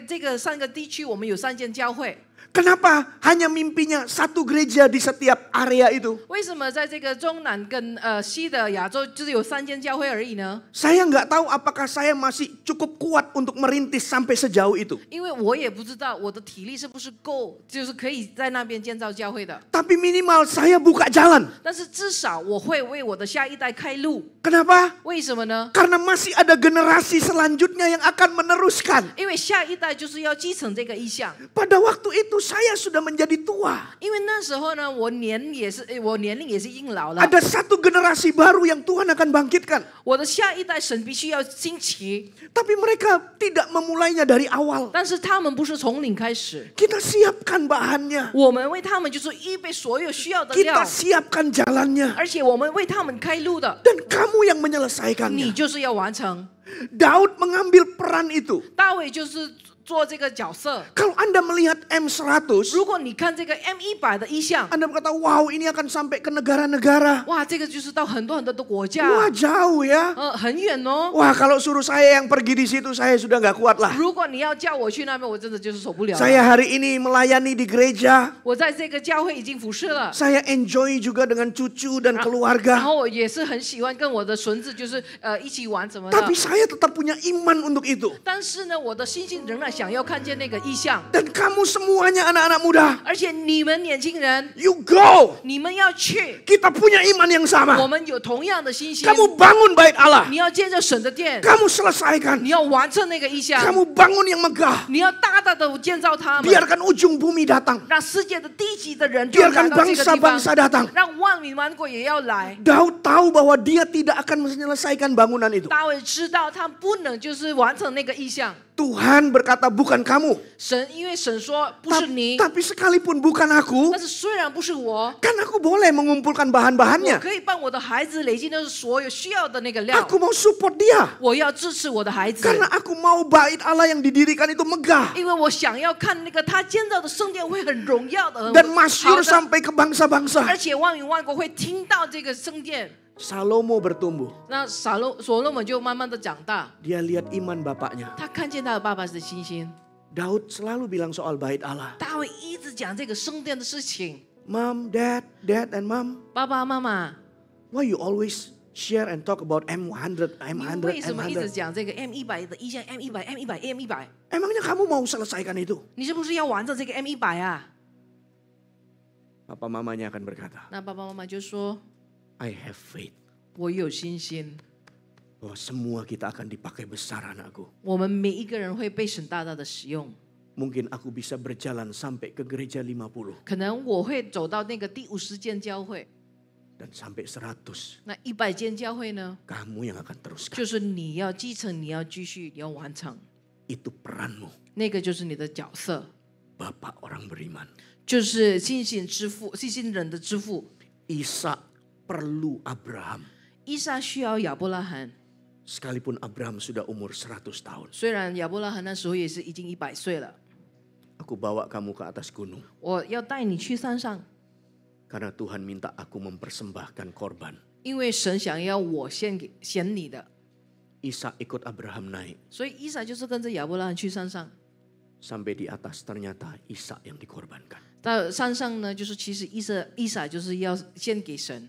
这个3个地区，我们有3间教会。 Kenapa hanya mimpinya satu gereja di setiap area itu? 为什么在这个中南跟西的亚洲就是有3间教会而已呢？ Saya nggak tahu apakah saya masih cukup kuat untuk merintis sampai sejauh itu. 因为我也不知道我的体力是不是够，就是可以在那边建造教会的。 Tapi minimal saya buka jalan. 但是至少我会为我的下一代开路。 Kenapa? 为什么呢？ Karena masih ada generasi selanjutnya yang akan meneruskan. 因为下一代就是要继承这个意向。 Pada waktu itu saya sudah menjadi tua. 因为那时候呢，我年龄也是已经老了。 Ada satu generasi baru yang Tuhan akan bangkitkan. 我的下一代神必须要兴起， Tapi mereka tidak memulainya dari awal. 但是他们不是从零开始， Kita siapkan bahannya. 我们为他们就是预备所有需要的料 Kita，siapkan jalannya. 而且我们为他们开路的， Dan kamu yang 你 menyelesaikannya. 就是要完成。 Daud mengambil peran itu. 大卫就是做这个角色。 Kalau Anda melihat M100, 如果你看这个 M100的意象， Anda berkata, wow ini akan sampai ke negara-negara. 哇，这个就是到很多很多的国家， Wah jauh ya. 很远哦。 Wah kalau suruh saya yang pergi di situ, saya sudah nggak kuat lah. 如果你要叫我去那边，我真的就是受不了了。 Saya hari ini melayani di gereja. 我在这个教会已经服侍了， Saya enjoy juga dengan cucu dan 然 keluarga. 后我也是很喜欢跟我的孙子就是一起玩什么的。 Tapi saya tetap punya iman untuk itu. 但是呢，我的心性仍然想要看见那个意象， Dan kamu semuanya anak-anak muda, 而且你们年轻人， you go. 你们要去， Kita punya iman yang 我 sama. 们有同样的心心。 Kamu bangun bait Allah. 你要建造神的殿， Kamu selesaikan. 你要完成那个意象， Kamu bangun yang megah. 你要大大的建造它们， Biarkan ujung bumi datang. 让世界的低级的人就来 Biarkan 到这个地方， bangsa-bangsa datang. 让万民万国也要来。 Daud tahu bahwa dia tidak akan menyelesaikan bangunan itu. 大卫知道他不能就是完成那个意象， Tuhan berkata bukan kamu. 因为神说不是你， Tapi sekalipun bukan aku, 但是虽然不是我， kan aku boleh mengumpulkan 我 bahan-bahannya. 可以帮我的孩子累积的是所有需要的那个料， Aku mau support dia. 我要支持我的孩子， Karena aku mau bait Allah yang didirikan itu megah. 因为我想要看那个他建造的圣殿会很荣耀的， Dan 很好 masyhur 的， sampai ke bangsa-bangsa. 而且万民万国会听到这个圣殿。 Salomo bertumbuh. 那所罗门就慢慢的长大， Dia lihat iman bapaknya. 他看见他的爸爸的信心。 Daud selalu bilang soal bait Allah. 大卫一直讲这个圣殿的事情， Mom, dad, and mom. 爸爸妈妈， Why you always share and talk about M100, 你 M100, 为什么一直 M100? 讲这个 M100的意象 ？M100，M100，M100， Emangnya kamu mau selesaikan itu? 你是不是要完成这个 M100啊？ Papa mamanya akan berkata, 那爸爸妈妈就说 I have faith. 我有信心， Bahwa semua kita akan dipakai besar anakku. 我们每一个人会被神大大的使用。 Mungkin aku bisa berjalan sampai ke gereja 50. 可能我会走到那个第50间教会， Dan sampai 100. 那100间教会呢， Kamu yang akan teruskan. 就是你要继承，你要继续，你要完成， Itu peranmu. 那个就是你的角色， Bapak orang beriman. 就是信心之父，信心人的之父。 Ishak perlu Abraham. 伊莎需要亚伯拉罕， Sekalipun Abraham sudah umur 100 tahun. 虽然亚伯拉罕那时候也是已经100岁了。 Aku bawa kamu ke atas gunung. 我要带你去山上， Karena Tuhan minta aku mempersembahkan korban. 因为神想要我献你的， Ishak ikut Abraham naik. 所以伊莎就是跟着亚伯拉罕去山上。 Sampai di atas ternyata Ishak yang dikorbankan. 到山上呢，就是其实伊莎就是要献给神，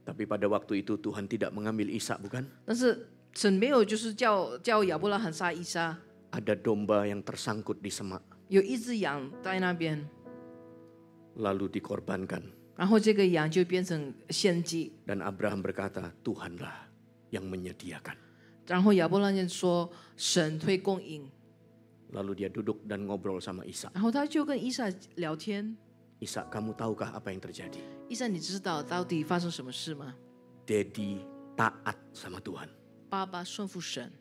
Tapi pada waktu itu Tuhan tidak mengambil Ishak bukan? 但是神没有就是叫亚伯拉罕杀伊莎， Ada domba yang tersangkut di semak. 有一只羊在那边， Lalu dikorbankan. 然后这个羊就变成献祭， Dan Abraham berkata, Tuhanlah yang menyediakan. 然后亚伯拉罕说神会供应， Lalu dia duduk dan ngobrol sama Ishak. 然后他就跟伊莎聊天， Ishak, kamu tahukah apa yang terjadi? 伊莎你知道到底发生什么事吗？ Daddy taat sama Tuhan. 爸爸顺服神，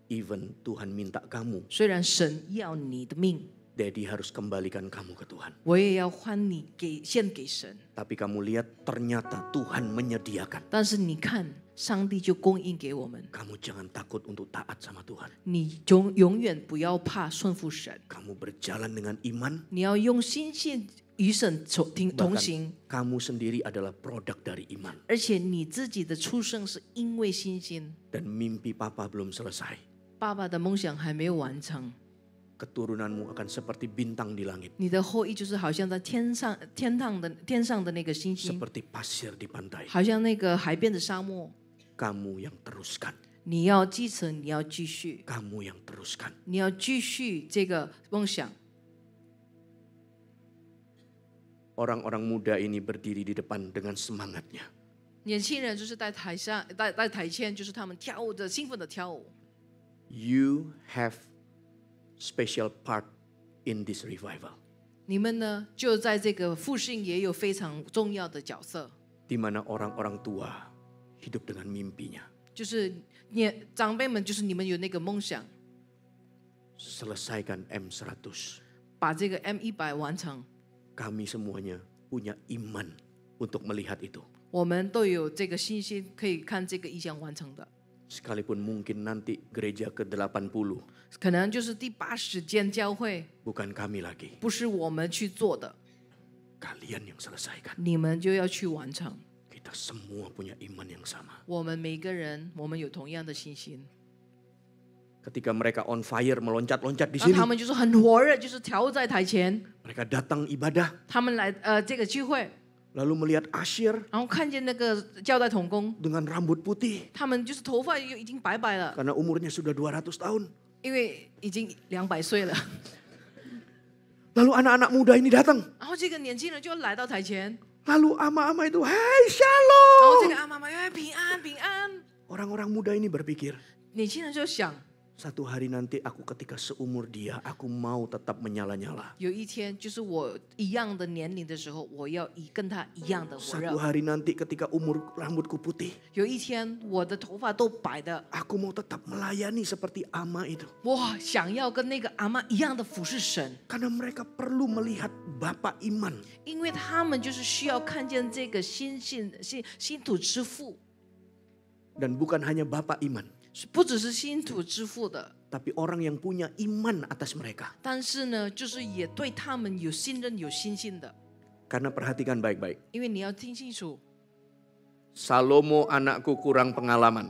Even Tuhan minta kamu, 虽然神要你的命， Daddy harus kembalikan kamu ke Tuhan. 我也要还你献给神。 Tapi kamu lihat ternyata Tuhan menyediakan. 但是你看，上帝就供应给我们， Kamu jangan takut untuk taat sama Tuhan. 你永远不要怕顺服神， Kamu berjalan dengan iman. 你要用心性与神同行， Kamu sendiri adalah produk dari iman. 而且你自己的出生是因为信心。 Dan mimpi Papa belum selesai. 爸爸的梦想还没有完成， Keturunanmu akan seperti bintang di langit. 你的后裔就是好像在天上的那个星星， Seperti pasir di pantai. 好像那个海边的沙漠。 Kamu yang teruskan. 你要继承，你要继续， Kamu yang teruskan. 你要继续这个梦想。 Orang-orang muda ini berdiri di depan dengan semangatnya. 年轻人就是在台上，在台前，就是他们跳舞的兴奋的跳舞。 You have special part in this revival. 你们呢，就在这个复兴也有非常重要的角色， di mana orang-orang tua hidup dengan mimpinya. 就是长辈们，就是你们有那个梦想， Selesaikan M100. 把这个 M100完成。 Kami semuanya punya iman untuk melihat itu. 我们都有这个信心，可以看这个意向完成的。 Sekalipun mungkin nanti gereja ke-80, 可能就是第80间教会， bukan kami lagi. 不是我们去做的， Kalian yang selesaikan. 你们就要去完成。 Kita semua punya iman yang sama. 我们每个人，我们有同样的信心。 Ketika mereka on fire meloncat-loncat di 然后 sini, 他们就是很火热，就是跳在台前， mereka datang ibadah, 他们来这个聚会， lalu melihat Asyir 然后看见那个教代同工， dengan rambut putih 他们就是头发已经白白了， karena umurnya sudah 200 tahun. 因为已经200岁了。 Lalu anak-anak muda ini datang. 然后这个年轻人就来到台前， Lalu ama-ama itu, "Hai 然后这 Shalom." 个阿妈妈哎平安平安， Orang-orang muda ini berpikir, 年轻人就想， satu hari nanti aku ketika seumur dia, aku mau tetap menyala-nyala. 有一天就是我一样的年龄的时候，我要跟他一样的火 Satu 热。 hari nanti ketika umur rambutku putih, 有一天我的头发都白的， aku mau tetap melayani seperti ama itu. 我想要跟那个阿妈一样的服侍神， Karena mereka perlu melihat Bapa iman. 因为他们就是需要看见这个新土之父， Dan bukan hanya Bapa iman, 不只是新土之父的， tapi orang yang punya iman atas mereka. 但是呢，就是也对他们有信任、有信心的。 Karena perhatikan baik-baik. 因为你要听清楚， Salomo anakku kurang pengalaman.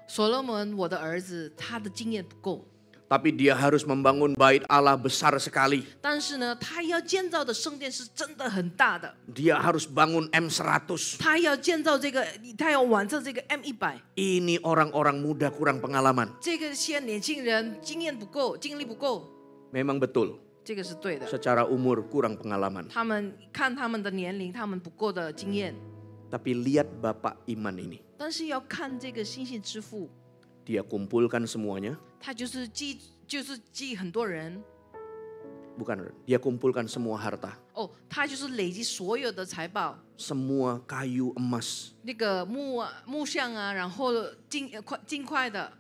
所罗门我的儿子，他的经验不够， Tapi dia harus membangun bait Allah besar sekali. 但是呢，他要建造的圣殿是真的很大的， Dia harus bangun M100. 他要建造这个，他要完成这个 M100。 Ini orang-orang muda kurang pengalaman. 这个些年轻人经验不够，精力不够， Memang betul. 这个是对的。 Secara umur kurang pengalaman. 他们看他们的年龄，他们不够的经验， Tapi lihat Bapak iman ini. 但是要看这个信心之父， Dia kumpulkan semuanya. 他就是记很多人 Bukan, dia kumpulkan semua harta. 哦，他就是累积所有的财宝， Semua kayu emas. 那个木像啊，然后金块的，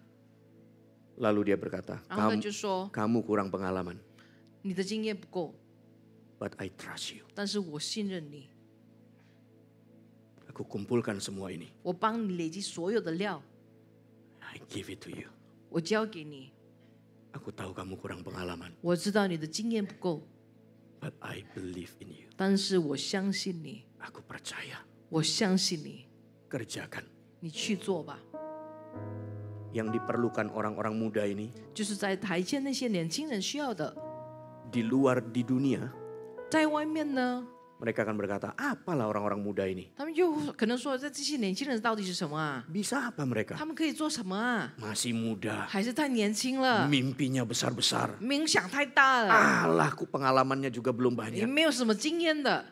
Lalu dia berkata, 然后他就说 kamu kurang pengalaman. 你的经验不够， But I trust you. 但是我信任你， Aku kumpulkan semua ini. 我帮你累积所有的料， I give it to you. 我交给你， Aku tahu kamu kurang pengalaman. 我知道你的经验不够， But I believe in you. 但是我相信你， Aku percaya. 我相信你， Kerjakan. 你去做吧。 Yang diperlukan orang-orang muda ini 就是在台前那些年轻人需要的， di luar di dunia, 在外面呢， mereka akan berkata, apalah orang-orang muda ini? 他们就可能说，这些年轻人到底是什么啊？ Bisa apa mereka? 他们可以做什么啊？ Masih muda. 还是太年轻了， Mimpinya besar-besar. 冥想太大了， Alahku pengalamannya juga belum 也 banyak. 没有什么经验的。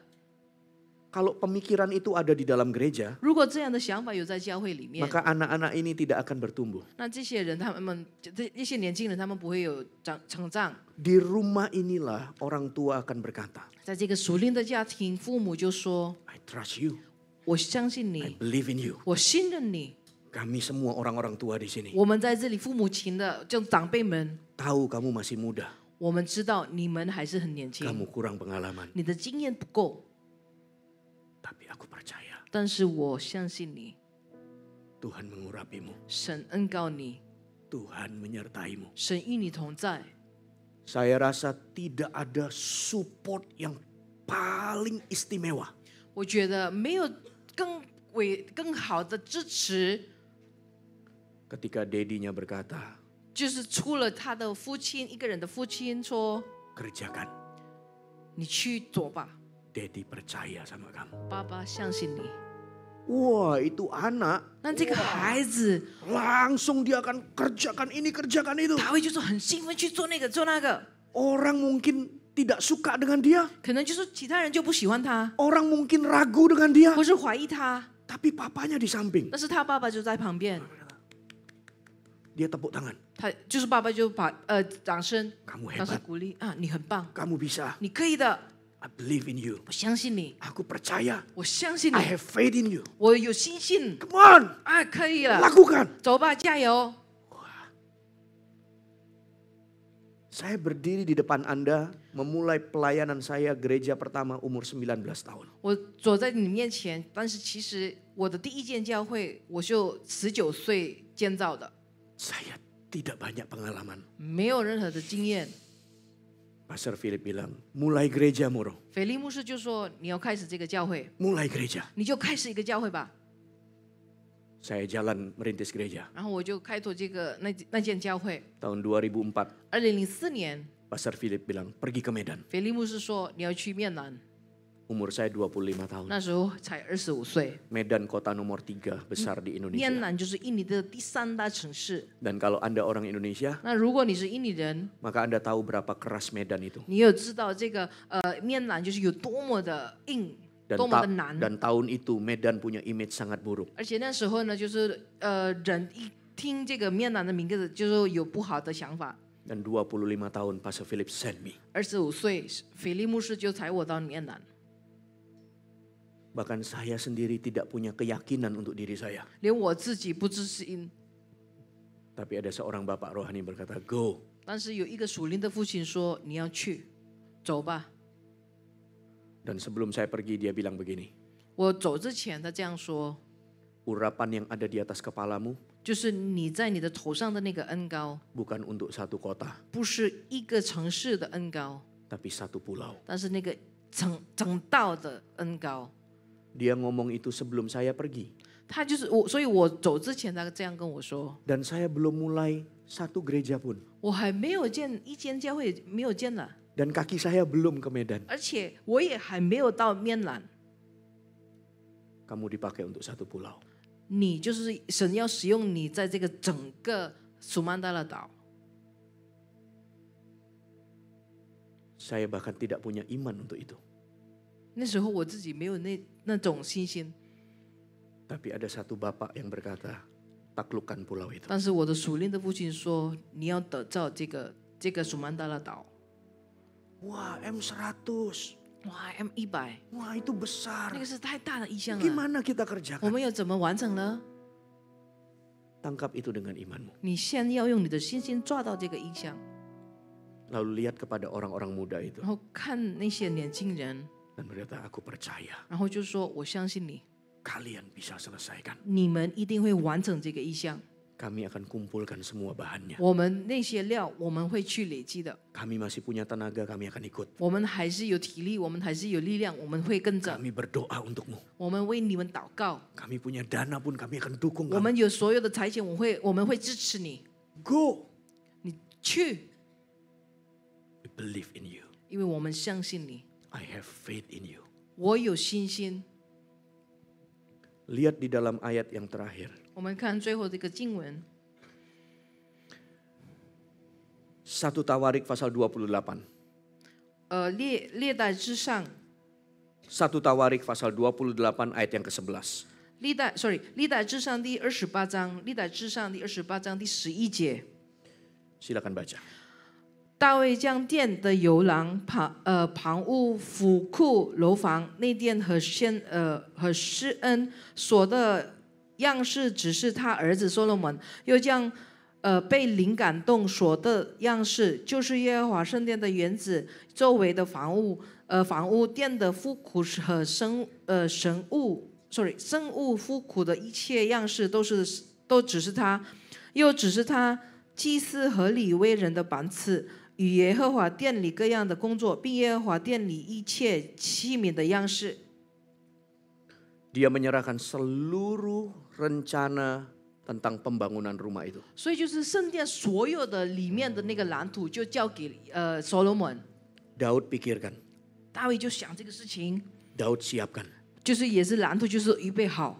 Kalau pemikiran itu ada di dalam gereja, 如果这样的想法有在教会里面， maka anak-anak ini tidak akan bertumbuh. 那这些人这些年轻人他们不会有成长。 Di rumah inilah orang tua akan berkata, 在这个属灵的家庭，父母就说 I trust you, 我相信 I 你， believe in you. 我信任你。 Kami semua orang-orang tua di sini 我们在这里，父母亲的就长辈们， tahu kamu masih muda, 我们知道你们还是很年轻， kamu kurang pengalaman. 你的经验不够， Tapi aku percaya 但是我相信你， Tuhan mengurapimu, 神恩告你， Tuhan menyertaimu. 神与你同在。 Saya rasa tidak ada support yang paling istimewa 我觉得没有更好的支持， ketika dedinya berkata, 就是除了他的父亲一个人的父亲说 kerjakan. 你去做吧， Dedi percaya sama kamu. 爸爸相信你。 Wah, itu anak 那这个孩子 langsung dia akan kerjakan ini, kerjakan itu. 他会就是很兴奋去做那个做那个， Orang mungkin tidak suka dengan dia, 可能就是其他人就不喜欢他， orang mungkin ragu dengan dia, 或是怀疑他， tapi papanya di samping. 但是他爸爸就在旁边， Dia tepuk tangan. 他就是爸爸就把掌声， Kamu 当时 hebat, 鼓励啊，你很棒， kamu bisa. 你可以的。I believe in you. 我相信你， Aku percaya. 我相信 I 你， have faith in you. 我有信心。 Come on, 啊，可以了， lakukan. 走吧，加油！ Saya berdiri di depan Anda, memulai pelayanan saya gereja pertama umur 19 tahun. 我走在你面前，但是其实我的第一间教会，我就19岁建造的， Saya tidak banyak pengalaman. 没有任何的经验。 Pastor Philip bilang, mulai gereja Moro. 腓力牧师就说：“你要开始这个教会， Mulai gereja. 你就开始一个教会吧。 Saya jalan merintis gereja. ”然后我就开拓这个那间教会。 Tahun 2004, 2004年， Pastor Philip bilang, pergi ke Medan. 腓力牧师说：“你要去面南。 Umur saya 25 tahun. 那时候才25岁。 Medan kota nomor 3 besar di 面 Indonesia. 南就是印尼的第3大城市。 Dan kalau Anda orang Indonesia, 那如果你是印尼人， maka Anda tahu berapa keras Medan itu. 你有知道这个面南就是有多么的硬， Dan, 多么的难。 dan tahun itu Medan punya image sangat buruk. 而且那时候呢，就是人一听这个面南的名字，就是有不好的想法。 Dan 25 tahun Pastor Philip send me. 25岁，腓力牧师就采我到面南， Bahkan saya sendiri tidak punya keyakinan untuk diri saya. 连我自己不自信。 Tapi ada seorang bapak rohani berkata, go. 但是有一个属灵的父亲说：“你要去，走吧。 Dan sebelum saya pergi dia bilang begini, ”我走之前，他这样说 urapan yang ada di atas kepalamu：“ 就是你在你的头上的那个恩膏， bukan untuk satu kota, 不是一个城市的恩膏， tapi satu pulau. 但是那个整道的恩膏。” Dia ngomong itu sebelum saya pergi. 他就是我，所以我走之前，他这样跟我说， Dan saya belum mulai satu gereja pun. 我还没有建一间教会，没有建了， Dan kaki saya belum ke Medan. 而且我也还没有到面南。 Kamu dipakai untuk satu pulau. 你就是神要使用你在这个整个苏曼达拉岛。 Saya bahkan tidak punya iman untuk itu. 那时候我自己没有那种信心， Tapi ada satu bapak yang berkata, taklukkan pulau itu. 但是我的属灵的父亲说，你要得到这个苏曼达拉岛。 Wah, M100. 哇 ，M100， Wah, itu besar. 那个是太大的意象了， Gimana kita 我 kerjakan? 们要怎么完成呢？ Tangkap itu dengan imanmu. 你先要用你的信心抓到这个意象， Lalu lihat kepada orang-orang muda itu. 然后看那些年轻人， Dan berkata, aku percaya 然后就说：“我相信你， kalian bisa selesaikan. 你们一定会完成这个意象。 Kami akan kumpulkan semua bahannya. 我们那些料，我们会去累积的。 Kami masih punya tenaga, kami akan ikut. 我们还是有体力，我们还是有力量，我们会跟着。 Kami berdoa untukmu. 我们为你们祷告， Kami punya dana pun kami akan dukung 我 kamu. 们有所有的财钱，我们会支持你。 Go. 你去， We believe in you. 因为我们相信你。 I have faith in you. 我有信心。 Lihat di dalam ayat yang terakhir. 我们看最后这个经文， 1 Tawarik pasal 28. 历代之上， 1 Tawarik pasal 28 ayat yang ke-11. 历代之上第28章，历代之上第28章第11节。 Silakan baca. 大卫将殿的游廊、旁屋、府库、楼房、内殿和施恩所的样式，只是他儿子所罗门，又将被灵感动所的样式，就是耶和华圣殿的园子周围的房屋殿的府库和生物府库的一切样式，都只是他，又只是他祭司和利未人的班次。与耶和华殿里各样的工作，并耶和华殿里一切器皿的样式。 Dia menyerahkan seluruh rencana tentang pembangunan rumah itu. 所以就是圣殿所有的里面的那个蓝图就交给所罗门。 Daud pikirkan, 大卫就想这个事情， Daud siapkan. 就是也是蓝图，就是预备好，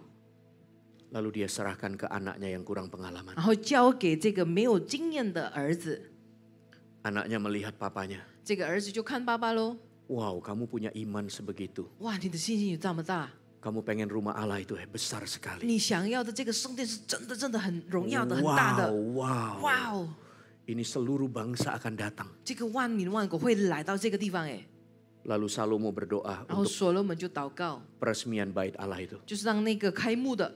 Lalu dia serahkan ke anaknya yang kurang pengalaman. 然后交给这个没有经验的儿子。 Anaknya melihat papanya. 这个儿子就看爸爸喽， Wow, kamu punya iman sebegitu. 哇，你的信心有这么大， Kamu pengen rumah Allah itu besar sekali. 你想要的这个圣殿是真的很荣耀的、很大的。 Wow. 哇哦， Ini seluruh bangsa akan datang. 这个万民万国会来到这个地方哎。Lalu Salomo berdoa 然后 untuk 所罗门就祷告， peresmian bait Allah itu. 就是让那个开幕的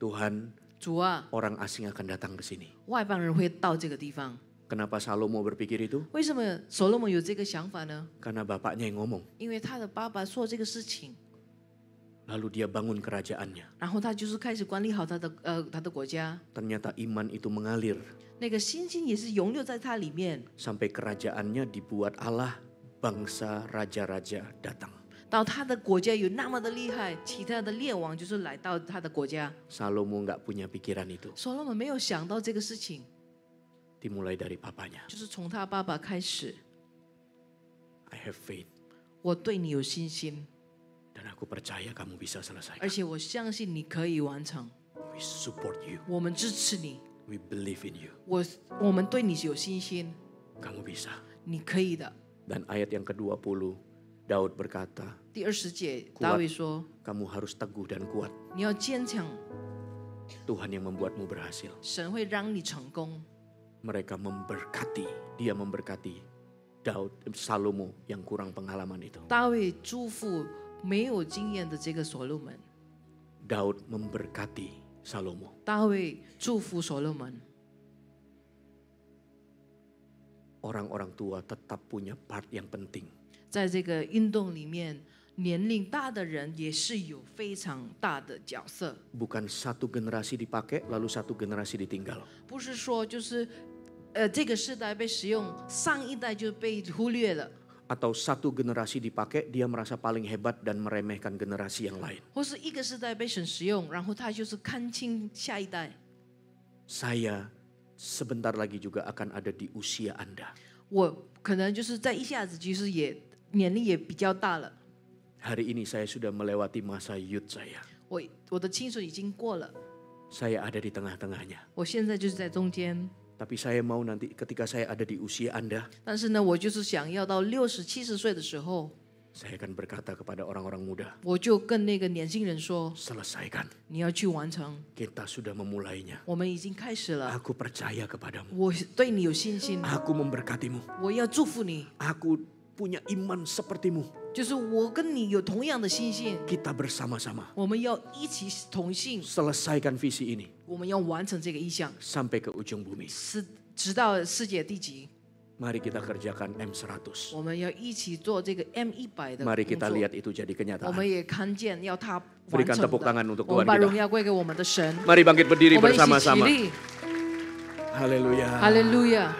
Tuhan, 主啊， orang asing akan datang ke sini. 外邦人会到这个地方。 Kenapa Salomo berpikir itu? 为什么所罗门有这个想法呢？ Karena bapaknya yang ngomong. 因为他的爸爸做这个事情， Lalu dia bangun kerajaannya. 然后他就是开始管理好他的国家， Ternyata iman itu mengalir 那个信心也是永留在他里面， sampai kerajaannya dibuat Allah, bangsa raja-raja datang. 到他的国家有那么的厉害，其他的列王就是来到他的国家。 Salomo nggak punya pikiran itu. 所罗门没有想到这个事情， Dimulai dari papanya. 就是从他爸爸开始， I have faith. 我对你有信心， Dan aku percaya kamu bisa selesaikan. 而且我相信你可以完成， We support you. 我们支持你， We believe in you. 我们对你有信心， Kamu bisa. 你可以的。 Dan ayat yang ke-20, Daud berkata, 第20节，大卫说 kamu harus teguh dan kuat. 你要坚强， Tuhan yang membuatmu berhasil. 神会让你成功。 Mereka memberkati, dia memberkati Daud, Salomo yang kurang pengalaman itu. 大卫祝福没有经验的这个所罗门， Daud memberkati Salomo. 大卫祝福所罗门。 Orang-orang tua tetap punya part yang penting. 在这个运动里面，年龄大的人也是有非常大的角色， Bukan satu generasi dipakai, lalu satu generasi ditinggal. 不是说就是这个世代被使用，上一代就被忽略了， Atau satu generasi dipakai, dia merasa paling hebat dan meremehkan generasi yang lain. 或是一个世代被神使用，然后他就是看清下一代。 Saya sebentar lagi juga akan ada di usia Anda. 我可能就是在一下子就是也年龄也比较大了， Hari ini saya sudah melewati masa youth saya. 我的青春已经过了， Saya ada di tengah-tengahnya. 我现在就是在中间。 Tapi saya mau nanti ketika saya ada di usia Anda, 但是呢，我就是想要到60、70岁的时候， saya akan berkata kepada orang-orang muda, 我就跟那个年轻人说， selesaikan. 你要去完成， Kita sudah memulainya. 我们已经开始了， Aku percaya kepadamu. 我对你有信心， Aku memberkatimu. 我要祝福你， Aku punya iman sepertimu. 就是我跟你有同样的信心， Kita bersama-sama 我们要一起同心， selesaikan visi ini 我们要完成这个意向， sampai ke ujung bumi. 直到世界地极。 Mari kita kerjakan M100. 我们要一起做这个 M100的 Mari 工 kita 作。 lihat itu jadi 我 kenyataan. 们也看见要他完 Berikan 成 tepuk tangan 的， untuk 我们 Tuhan 把荣 kita. 耀归给我们的神。 Mari bangkit berdiri 我们一起起 bersama-sama. 立， Haleluya. 哈利路亚。